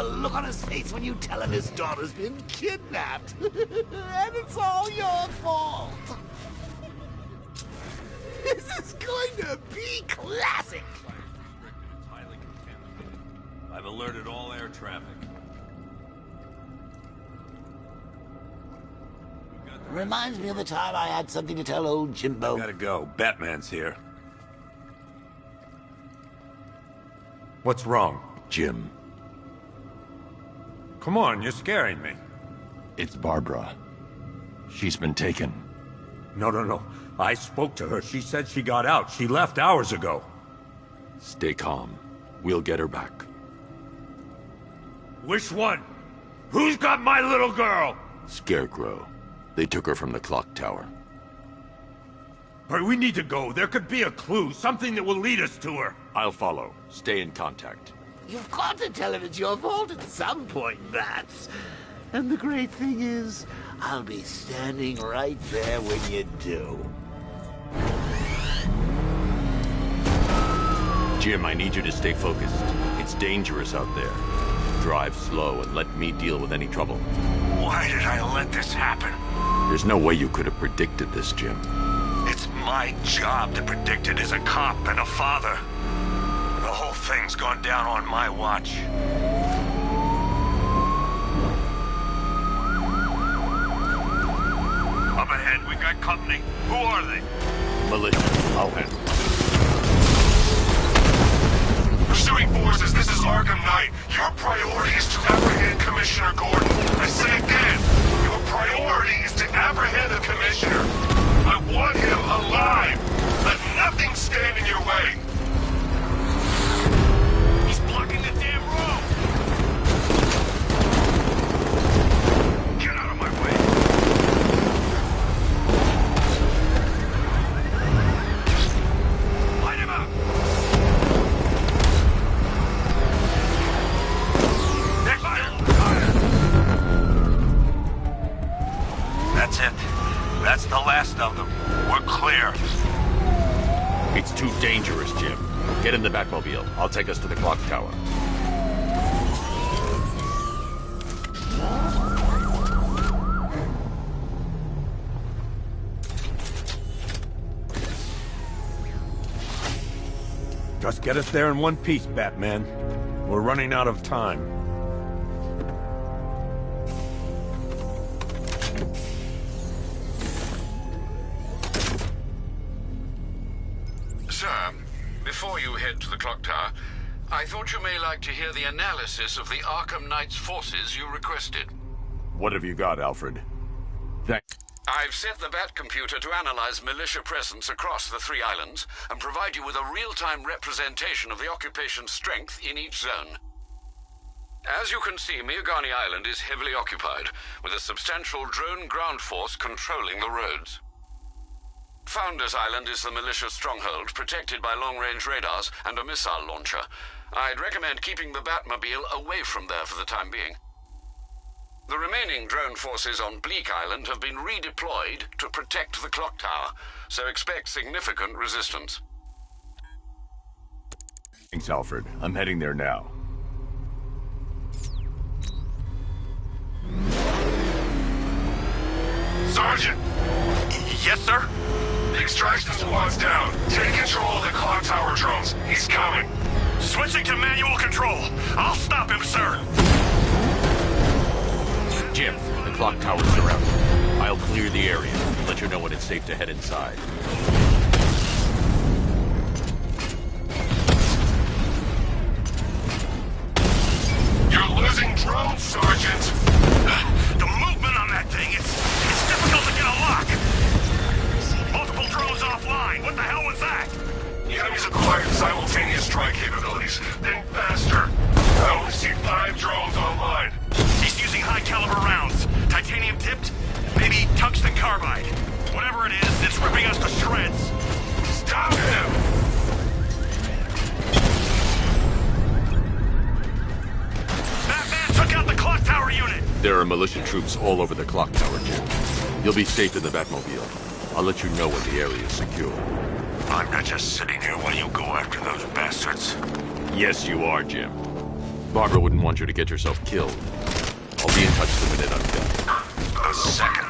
Look on his face when you tell him his daughter's been kidnapped. And it's all your fault. This is going to be classic. I've alerted all air traffic. Reminds me of the time I had something to tell old Jimbo. Gotta go. Batman's here. What's wrong, Jim? Come on, you're scaring me. It's Barbara. She's been taken. No. I spoke to her. She said she got out. She left hours ago. Stay calm. We'll get her back. Which one? Who's got my little girl? Scarecrow. They took her from the clock tower. All right, we need to go. There could be a clue, something that will lead us to her. I'll follow. Stay in contact. You've got to tell him it's your fault at some point, Bats. And the great thing is, I'll be standing right there when you do. Jim, I need you to stay focused. It's dangerous out there. Drive slow and let me deal with any trouble. Why did I let this happen? There's no way you could have predicted this, Jim. It's my job to predict it as a cop and a father. The whole thing's gone down on my watch. Up ahead, we've got company. Who are they? Militia. I'll handle it. Pursuing forces, this is Arkham Knight. Your priority is to apprehend Commissioner Gordon. I say again, your priority is to apprehend the Commissioner. I want him alive. Let nothing stand in your way. He's blocking the damn road! Get out of my way! Light him up! That's it. That's the last of them. We're clear. It's too dangerous, Jim. Get in the Batmobile. I'll take us to the clock tower. Just get us there in one piece, Batman. We're running out of time. Sir, before you head to the clock tower, I thought you may like to hear the analysis of the Arkham Knight's forces you requested. What have you got, Alfred? I've set the Bat computer to analyze militia presence across the 3 islands and provide you with a real-time representation of the occupation's strength in each zone. As you can see, Miagani Island is heavily occupied, with a substantial drone ground force controlling the roads. Founders Island is the militia stronghold, protected by long-range radars and a missile launcher. I'd recommend keeping the Batmobile away from there for the time being. The remaining drone forces on Bleak Island have been redeployed to protect the clock tower, so expect significant resistance. Thanks, Alfred. I'm heading there now. Sergeant! Yes, sir? The extraction squad's down. Take control of the clock tower drones. He's coming. Switching to manual control. I'll stop him, sir. Jim, the clock tower's surrounded. I'll clear the area. Let you know when it's safe to head inside. You're losing drones, Sergeant. The movement on that thing, it's difficult to get a lock. Multiple drones offline. What the hell was that? The enemy's acquired simultaneous strike capabilities. Think faster. I only see 5 drones online. He's using high-caliber rounds. Titanium tipped? Maybe tungsten carbide. Whatever it is, it's ripping us to shreds. Stop him! That man took out the clock tower unit! There are militia troops all over the clock tower, Jim. You'll be safe in the Batmobile. I'll let you know when the area is secure. I'm not just sitting here while you go after those bastards. Yes, you are, Jim. Barbara wouldn't want you to get yourself killed. I'll be in touch the minute I'm done. A second.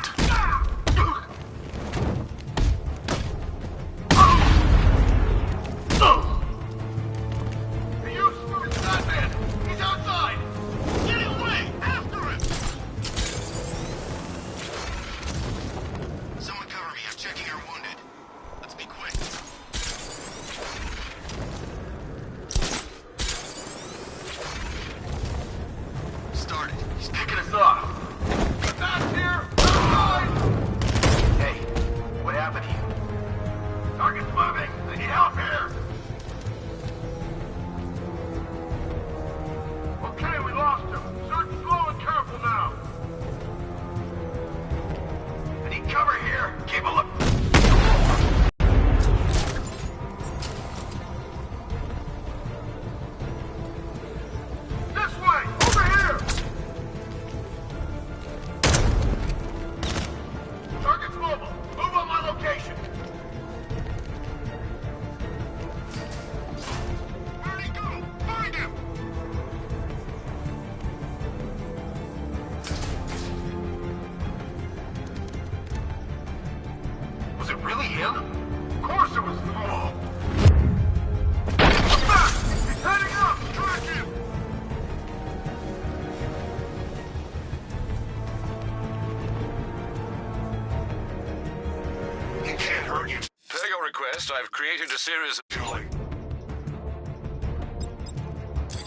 I've created a series of...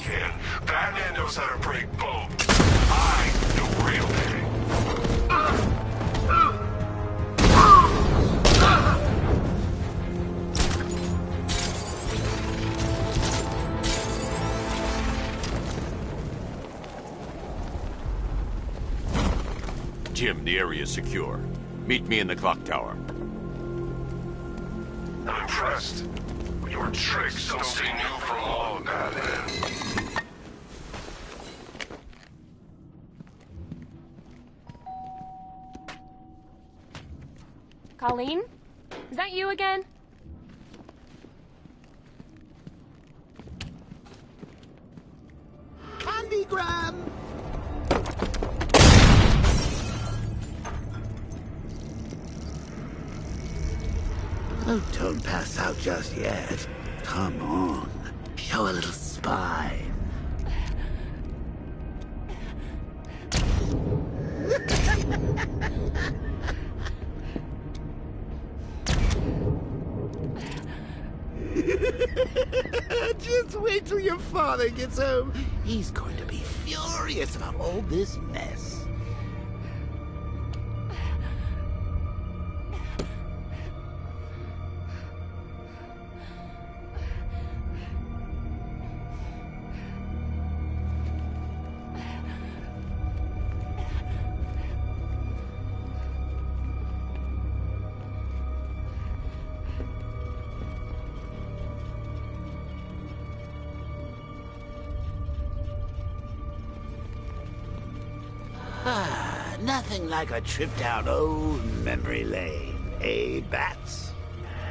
Yeah, Batman knows how to break both. I know real pain. Jim, the area is secure. Meet me in the clock tower. I'm impressed. Your tricks don't stay new for long, Batman. Colleen? Is that you again? Candygram! Oh, don't pass out just yet. Come on. Show a little spine. Just wait till your father gets home. He's going to be furious about all this mess. Nothing like a trip down old memory lane, eh, Bats?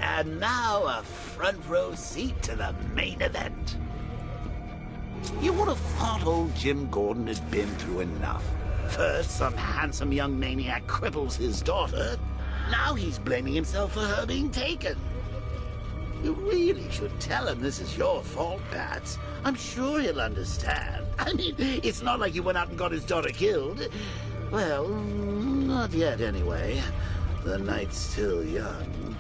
And now a front row seat to the main event. You would have thought old Jim Gordon had been through enough. First, some handsome young maniac cripples his daughter, Now he's blaming himself for her being taken. You really should tell him this is your fault, Bats. I'm sure he'll understand. I mean, it's not like you went out and got his daughter killed. Well, not yet anyway. The night's still young.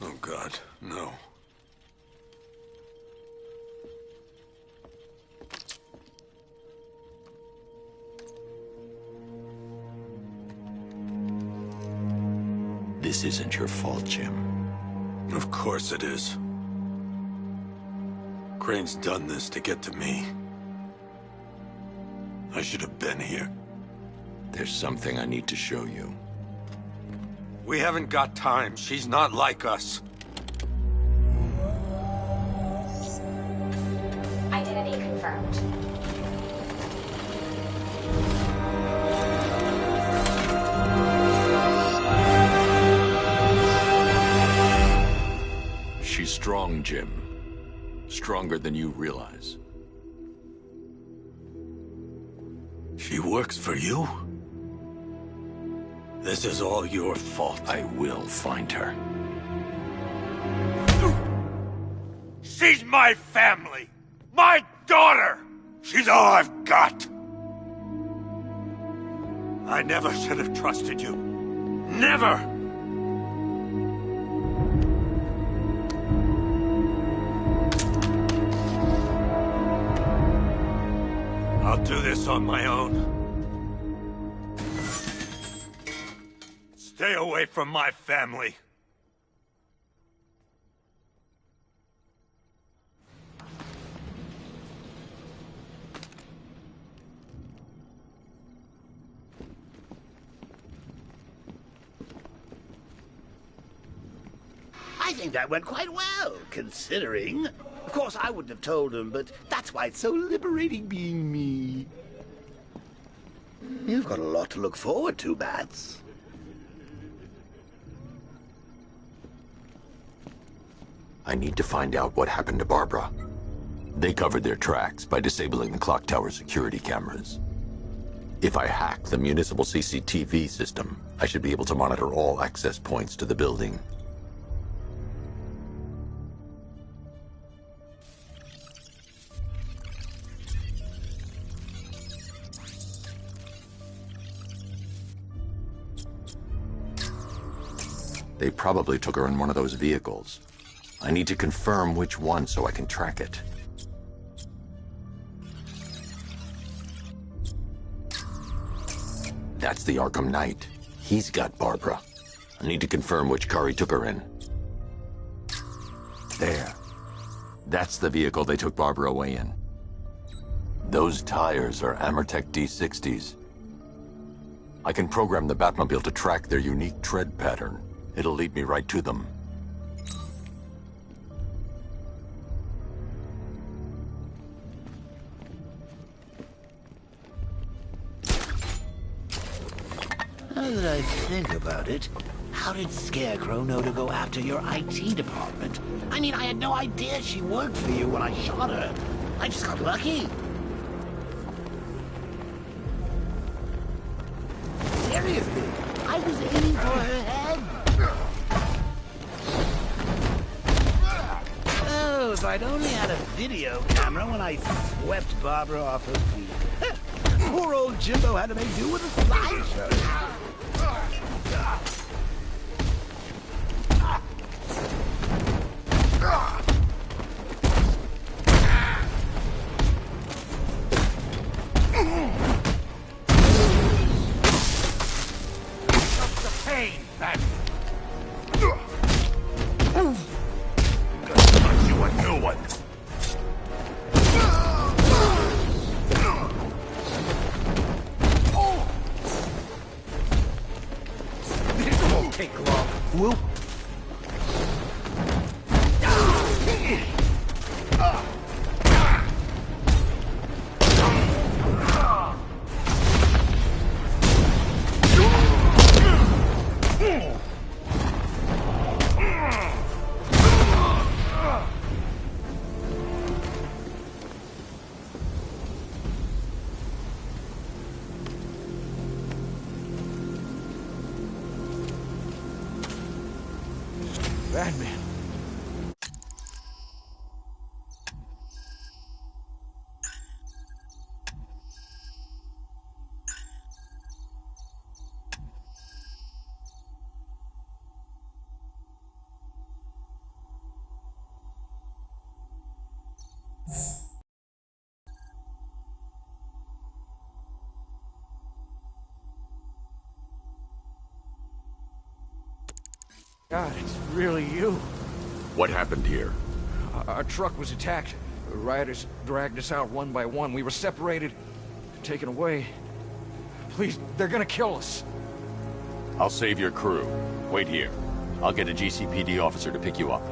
Oh, God, no. This isn't your fault, Jim. Of course it is. Crane's done this to get to me. I should have been here. There's something I need to show you. We haven't got time. She's not like us. Identity confirmed. She's strong, Jim. Stronger than you realize. She works for you? This is all your fault. I will find her. She's my family! My daughter! She's all I've got! I never should have trusted you. Never! I'll do this on my own. Stay away from my family. I think that went quite well, considering. Of course, I wouldn't have told him, but that's why it's so liberating being me. You've got a lot to look forward to, Bats. I need to find out what happened to Barbara. They covered their tracks by disabling the clock tower security cameras. If I hack the municipal CCTV system, I should be able to monitor all access points to the building. They probably took her in one of those vehicles. I need to confirm which one so I can track it. That's the ARKHAM Knight. He's got Barbara. I need to confirm which car he took her in. There. That's the vehicle they took Barbara away in. Those tires are Amertech D60s. I can program the Batmobile to track their unique tread pattern. It'll lead me right to them. Now that I think about it, how did Scarecrow know to go after your IT department? I mean, I had no idea she worked for you when I shot her. I just got lucky. Seriously, I was aiming for her head. Oh, if I'd only had a video camera when I swept Barbara off her feet. Poor old Jimbo had to make do with a slideshow. Batman. God, it's really you. What happened here? Our truck was attacked. Rioters dragged us out one by one. We were separated, taken away. Please, they're gonna kill us. I'll save your crew. Wait here. I'll get a GCPD officer to pick you up.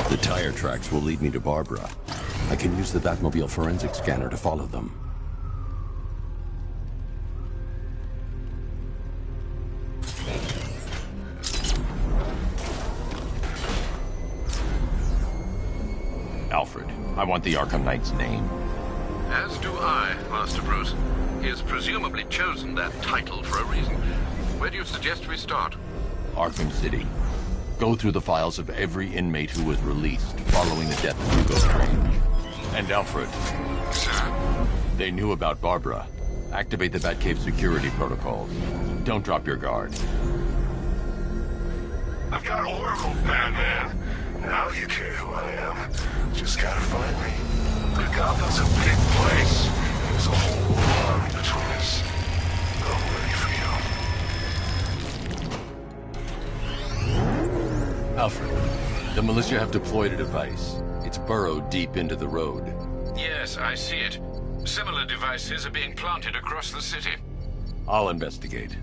The tire tracks will lead me to Barbara. I can use the Batmobile forensic scanner to follow them. Alfred, I want the Arkham Knight's name. As do I, Master Bruce. He has presumably chosen that title for a reason. Where do you suggest we start? Arkham City. Go through the files of every inmate who was released following the death of Hugo Strange. And Alfred. Sir? They knew about Barbara. Activate the Batcave security protocols. Don't drop your guard. I've got Oracle, Batman. Now you care who I am. Just gotta find me. But Gotham's a big place. There's a whole army between us. I'm ready for you. Alfred, the militia have deployed a device. It's burrowed deep into the road. Yes, I see it. Similar devices are being planted across the city. I'll investigate.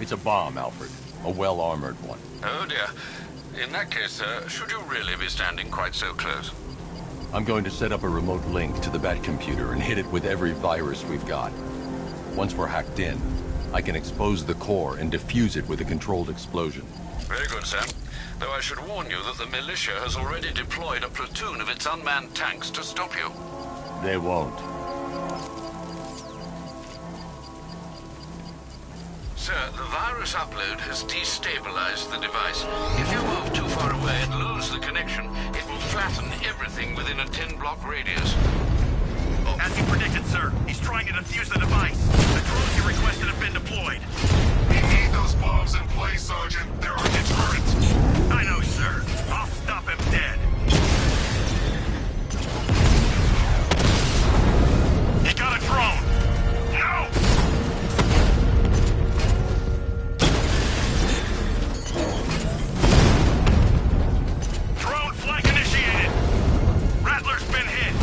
It's a bomb, Alfred. A well-armored one. Oh dear. In that case, sir, should you really be standing quite so close? I'm going to set up a remote link to the Bat computer and hit it with every virus we've got. Once we're hacked in, I can expose the core and defuse it with a controlled explosion. Very good, sir. Though I should warn you that the militia has already deployed a platoon of its unmanned tanks to stop you. They won't. Sir, the virus upload has destabilized the device. If you move too far away and lose the connection, it will flatten everything within a 10-block radius. As you predicted, sir, he's trying to defuse the device. The drones you requested have been deployed. We need those bombs in place, Sergeant. They're our deterrent. I know, sir. I'll stop him dead. He got a drone. No! Drone flank initiated. Rattler's been hit.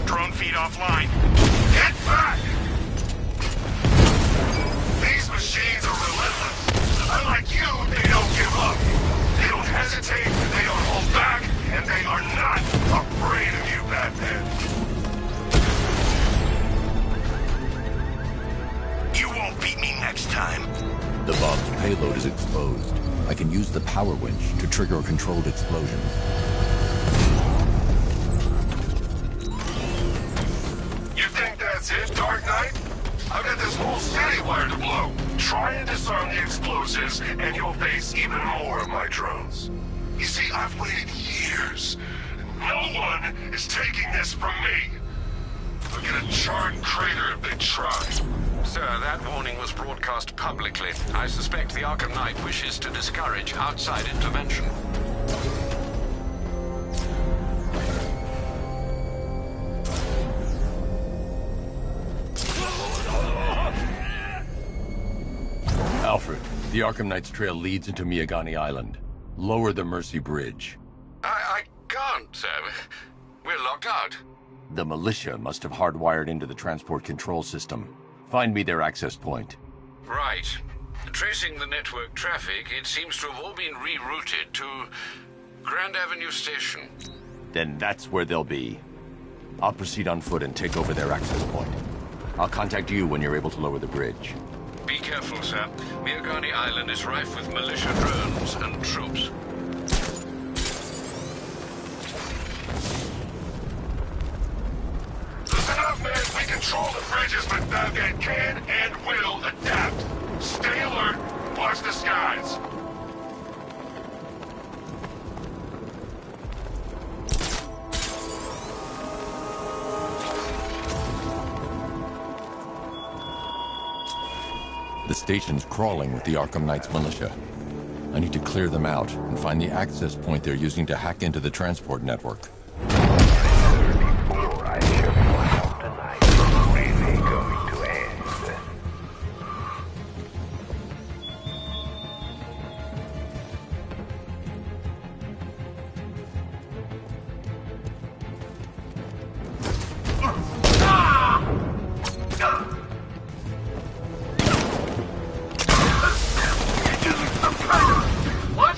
Drone feed offline. Get back! These machines are relentless. Unlike you, they don't give up. They don't hesitate, they don't hold back, and they are not afraid of you, Batman. You won't beat me next time. The bomb's payload is exposed. I can use the power winch to trigger a controlled explosion. You think that's it, Dark Knight? I've got this whole city wired to blow. Try and disarm the explosives, and you'll face even more of my drones. You see, I've waited years. No one is taking this from me. They'll get a charred crater if they try. Sir, that warning was broadcast publicly. I suspect the Arkham Knight wishes to discourage outside intervention. Alfred, the Arkham Knight's trail leads into Miyagani Island. Lower the Mercy Bridge. I can't, sir. We're locked out. The militia must have hardwired into the transport control system. Find me their access point. Right. Tracing the network traffic, it seems to have all been rerouted to Grand Avenue Station. Then that's where they'll be. I'll proceed on foot and take over their access point. I'll contact you when you're able to lower the bridge. Be careful, sir. Miagani Island is rife with militia drones and troops. Listen up, man. We control the bridges, but Baghdad can and will adapt. Stay alert. Watch the skies. The station's crawling with the Arkham Knight's militia. I need to clear them out and find the access point they're using to hack into the transport network. Before I show you how tonight is really going to end. What?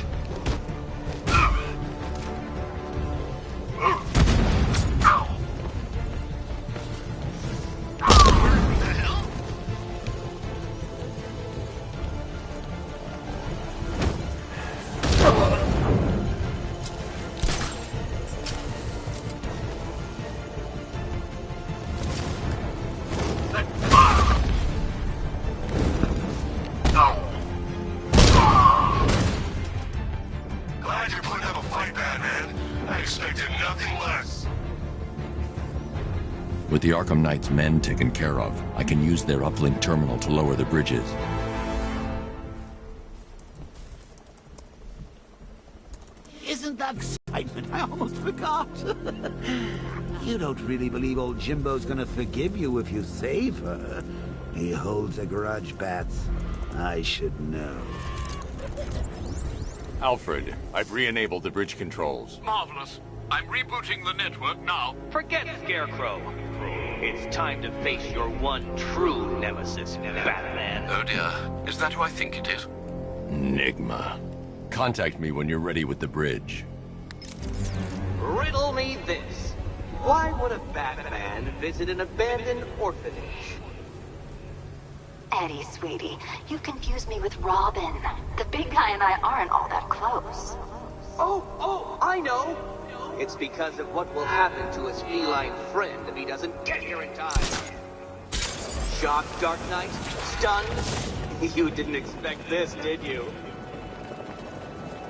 Glad you're putting up a fight, Batman. I expected nothing less. With the Arkham Knight's men taken care of, I can use their uplink terminal to lower the bridges. Isn't that excitement? I almost forgot. You don't really believe old Jimbo's gonna forgive you if you save her. He holds a grudge, Bats. I should know. Alfred, I've re-enabled the bridge controls. Marvelous. I'm rebooting the network now. Forget Scarecrow. It's time to face your one true nemesis, Batman. Oh dear. Is that who I think it is? Enigma. Contact me when you're ready with the bridge. Riddle me this. Why would a Batman visit an abandoned orphanage? Eddie, sweetie, you confuse me with Robin. The big guy and I aren't all that close. Oh, I know. It's because of what will happen to his feline friend if he doesn't get here in time. Shocked, Dark Knight? Stunned? You didn't expect this, did you?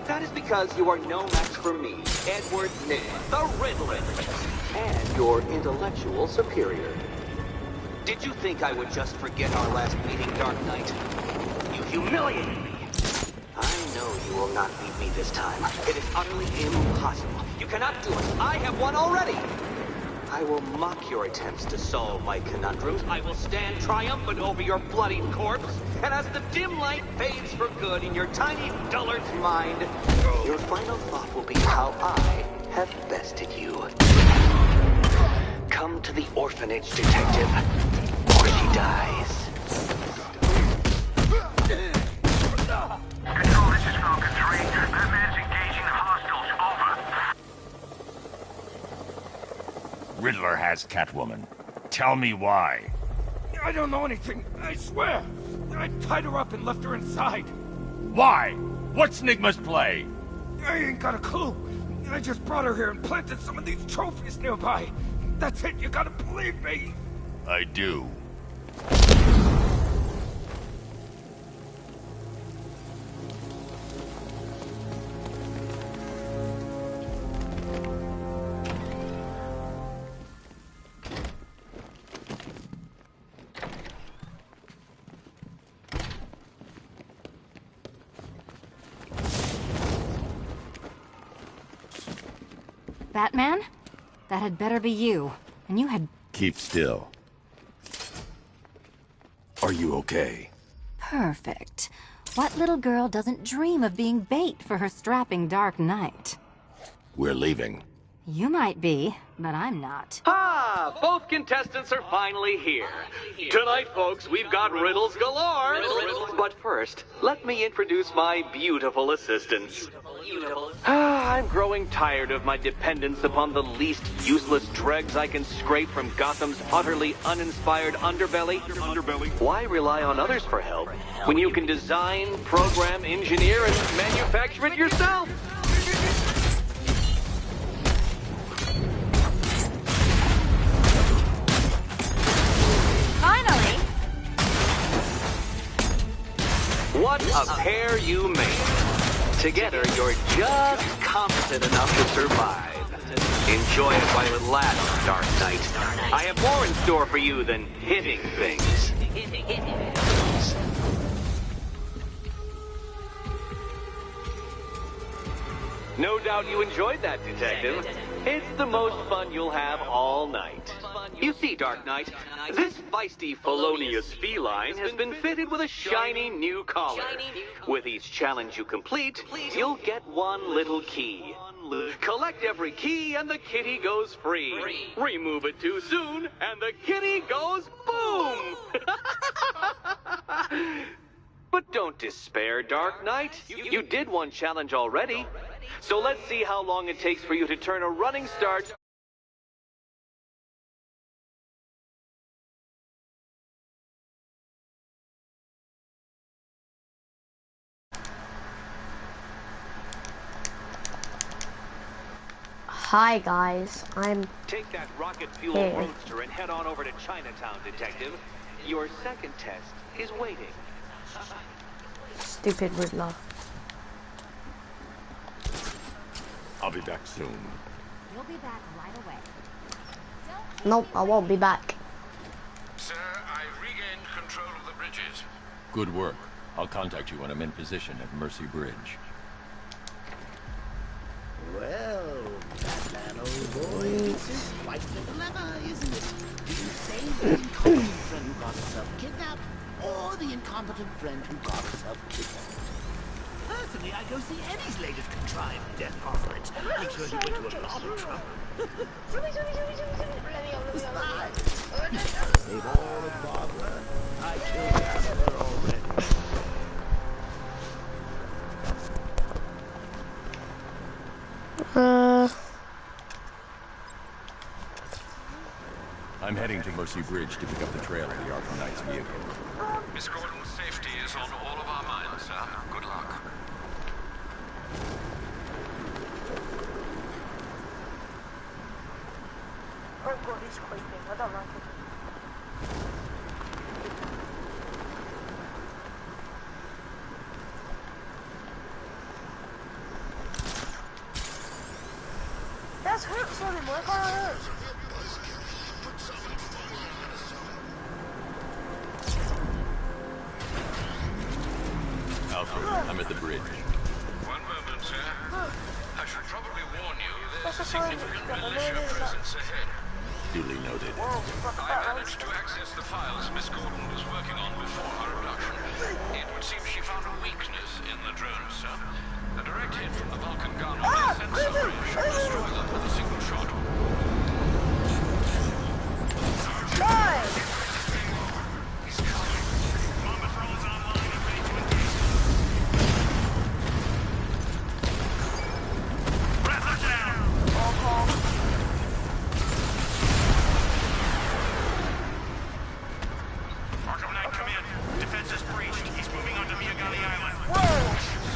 That is because you are no match for me, Edward Nygma, the Riddler, and your intellectual superior. Did you think I would just forget our last meeting, Dark Knight? You humiliated me. I know you will not beat me this time. It is utterly impossible. You cannot do it. I have won already. I will mock your attempts to solve my conundrums. I will stand triumphant over your bloodied corpse. And as the dim light fades for good in your tiny dullard's mind, your final thought will be how I have bested you. Come to the orphanage, detective, or she dies. Control, this is Falcon 3. Batman's engaging hostiles. Over. Riddler has Catwoman. Tell me why. I don't know anything, I swear. I tied her up and left her inside. Why? What's Nygma's play? I ain't got a clue. I just brought her here and planted some of these trophies nearby. That's it, you gotta believe me. I do. Batman? That had better be you. And you had... Keep still. Are you okay? Perfect. What little girl doesn't dream of being bait for her strapping Dark Knight? We're leaving. You might be, but I'm not. Ah, both contestants are finally here. Tonight, folks, we've got riddles galore. But first, let me introduce my beautiful assistants. I'm growing tired of my dependence upon the least useless dregs I can scrape from Gotham's utterly uninspired underbelly. Why rely on others for help when you can design, program, engineer, and manufacture it yourself? Finally! What a pair you made. Together, you're just competent enough to survive. Enjoy it while it lasts, Dark Knight. I have more in store for you than hitting things. No doubt you enjoyed that, Detective. It's the most fun you'll have all night. You see, Dark Knight, this feisty felonious feline has been fitted with a shiny new collar. With each challenge you complete, you'll get one little key. Collect every key and the kitty goes free. Remove it too soon and the kitty goes boom! But don't despair, Dark Knight. You did one challenge already. So let's see how long it takes for you to turn a running start. Hi guys, Take that rocket-fueled roadster and head on over to Chinatown, Detective. Your second test is waiting. Stupid Riddler. I'll be back soon. You'll be back right away. Nope, I won't be back. Sir, I've regained control of the bridges. Good work. I'll contact you when I'm in position at Mercy Bridge. Well, Batman, old boy, this is quite the dilemma, isn't it? Do you save the incompetent friend who got herself kidnapped, or the incompetent friend who got herself kidnapped? Personally, I go see Eddie's latest contrived death offense. I'm sure he went to a lot of trouble. Save all of Barbara. I killed her already. I'm heading to Mercy Bridge to pick up the trail of the Arkham Knight's vehicle. Miss Gordon's safety is on all of our minds, sir. Good luck. Oh god, he's creeping. I don't like it. There's hooks on him. Where are hooks? Alfred, I'm at the bridge. One moment, sir. I should probably warn you there's a significant militia presence ahead. Duly noted. I managed to access the files Miss Gordon was working on before her abduction. It would seem she found a weakness in the drones, sir. A direct hit from the Vulcan gun on their sensor ray should destroy them with a single shot. Arkham Knight, come in. Defense is breached. He's moving onto Miyagi Island. Whoa!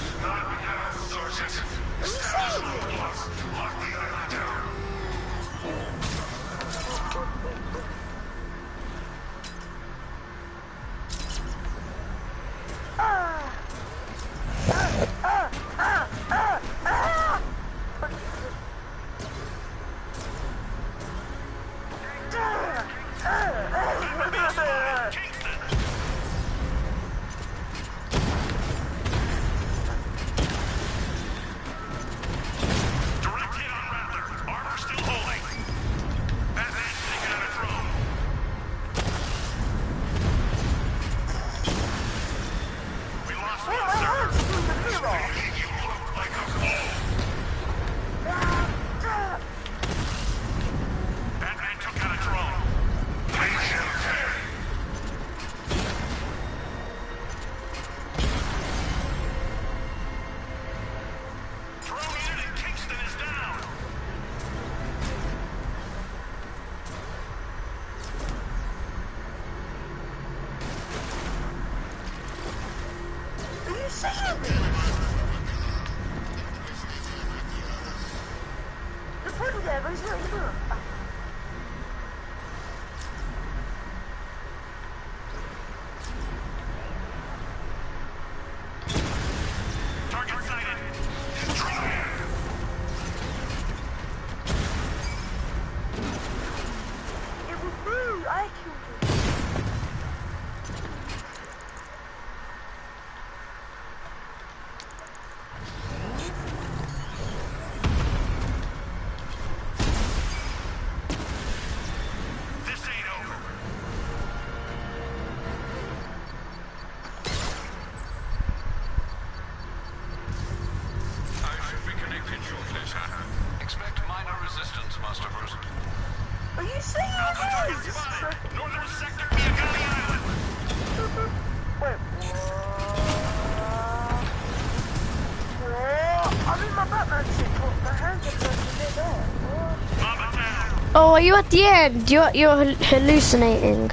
Oh, are you at the end? You're hallucinating.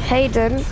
Hayden.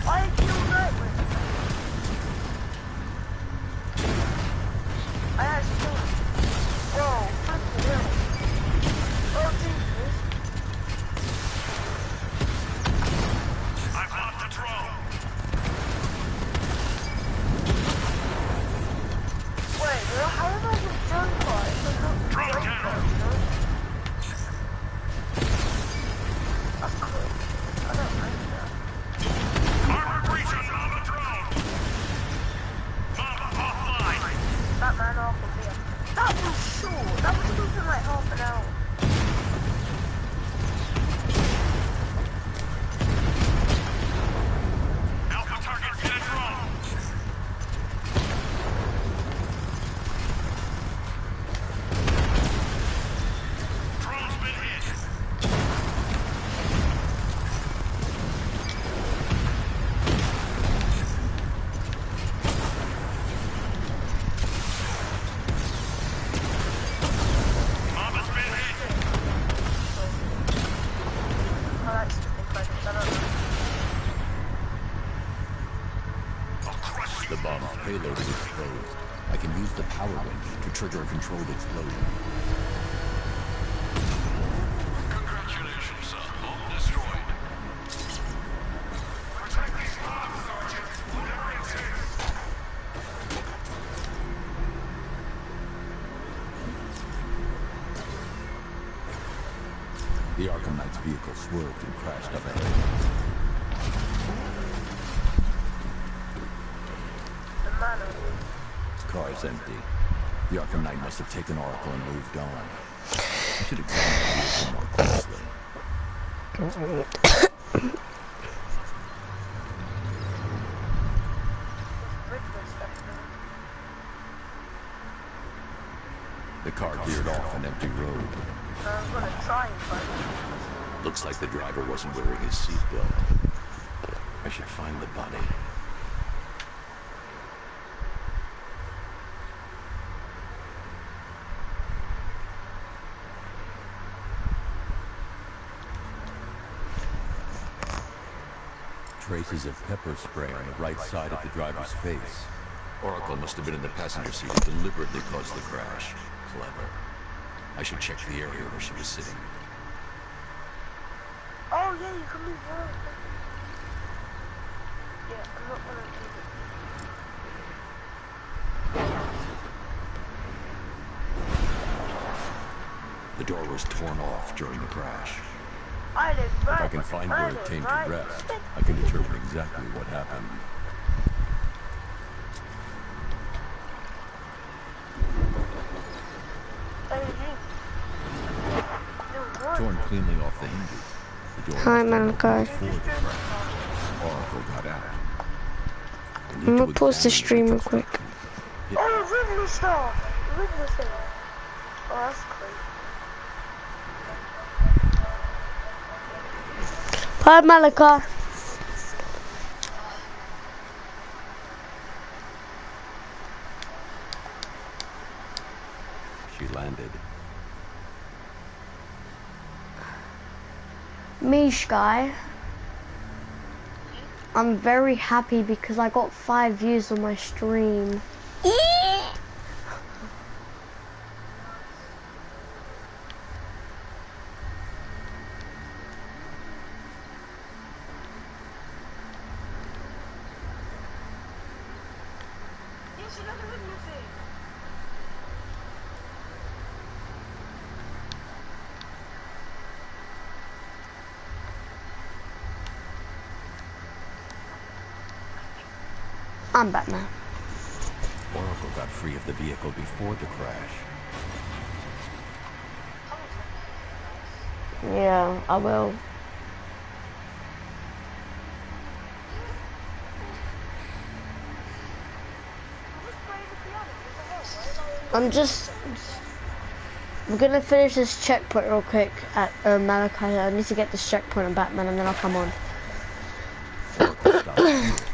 The bomb's payload is exposed. I can use the power winch to trigger a controlled explosion. Congratulations, sir. Bomb destroyed. Protect these bombs, Sergeant. Whatever it takes. The Arkham Knight's vehicle swerved and crashed up ahead. The car is empty. The Arkham Knight must have taken Oracle and moved on. I should examine the vehicle more closely. The car veered off an empty road. I'm gonna try and find it. Looks like the driver wasn't wearing his seatbelt. I should find the body. Traces of pepper spray on the right side of the driver's face. Oracle must have been in the passenger seat and deliberately caused the crash. Clever. I should check the area where she was sitting. Oh yeah, you can move around. Yeah, I'm not gonna do it. The door was torn off during the crash. If I can find where it came to rest, I can determine exactly what happened. Torn cleanly off the hinges. The door Hi, Malachi. Oracle got out. I'm gonna pause the stream real quick. Oh, Riddler stuff! Riddler thing. Oh, that's cool. Hi, Malachi. She landed. Mish guy. I'm very happy because I got 5 views on my stream. I'm Batman. Oracle got free of the vehicle before the crash. Yeah, I will. We're gonna finish this checkpoint real quick at Malachi. I need to get this checkpoint on Batman and then I'll come on. Oracle stopped.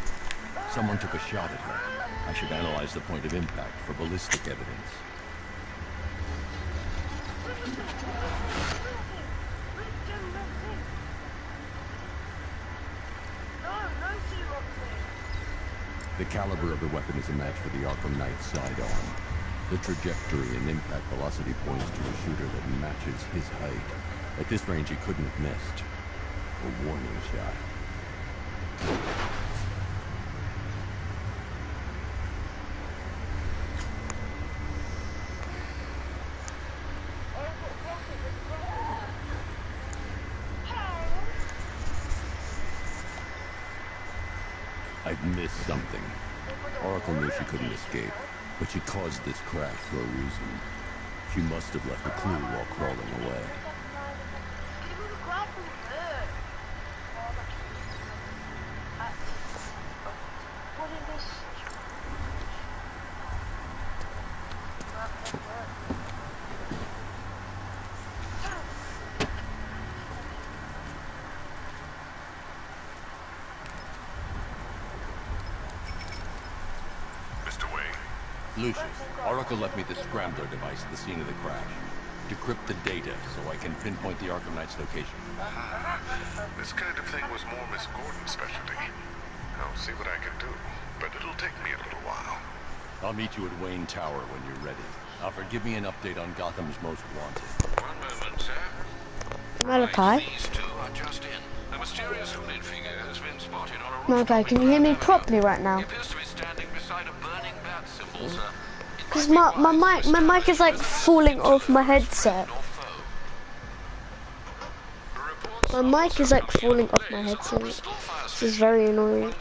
Someone took a shot at her. I should analyze the point of impact for ballistic evidence. The caliber of the weapon is a match for the Arkham Knight's sidearm. The trajectory and impact velocity points to a shooter that matches his height. At this range, he couldn't have missed. A warning shot. I've missed something. Oracle knew she couldn't escape, but she caused this crash for a reason. She must have left a clue while crawling away. Lucius, Oracle left me the scrambler device at the scene of the crash. Decrypt the data so I can pinpoint the Arkham Knight's location. This kind of thing was more Miss Gordon's specialty. I'll see what I can do, but it'll take me a little while. I'll meet you at Wayne Tower when you're ready. Alfred, give me an update on Gotham's Most Wanted. One moment, sir. Malachi? These two are just in. A mysterious hooded figure has been spotted on a roof. Malachi, can you hear me properly right now? He appears to be standing beside a burning bat symbol, sir. Because my mic is like falling off my headset. My mic is like falling off my headset. This is very annoying.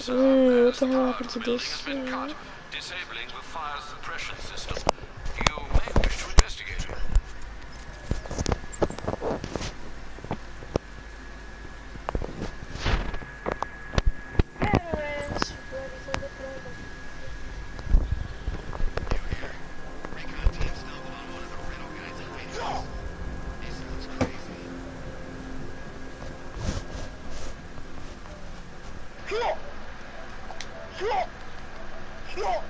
Ooh, what the hell happened to this? Disabling the fire suppression system. You may wish to investigate it. Here!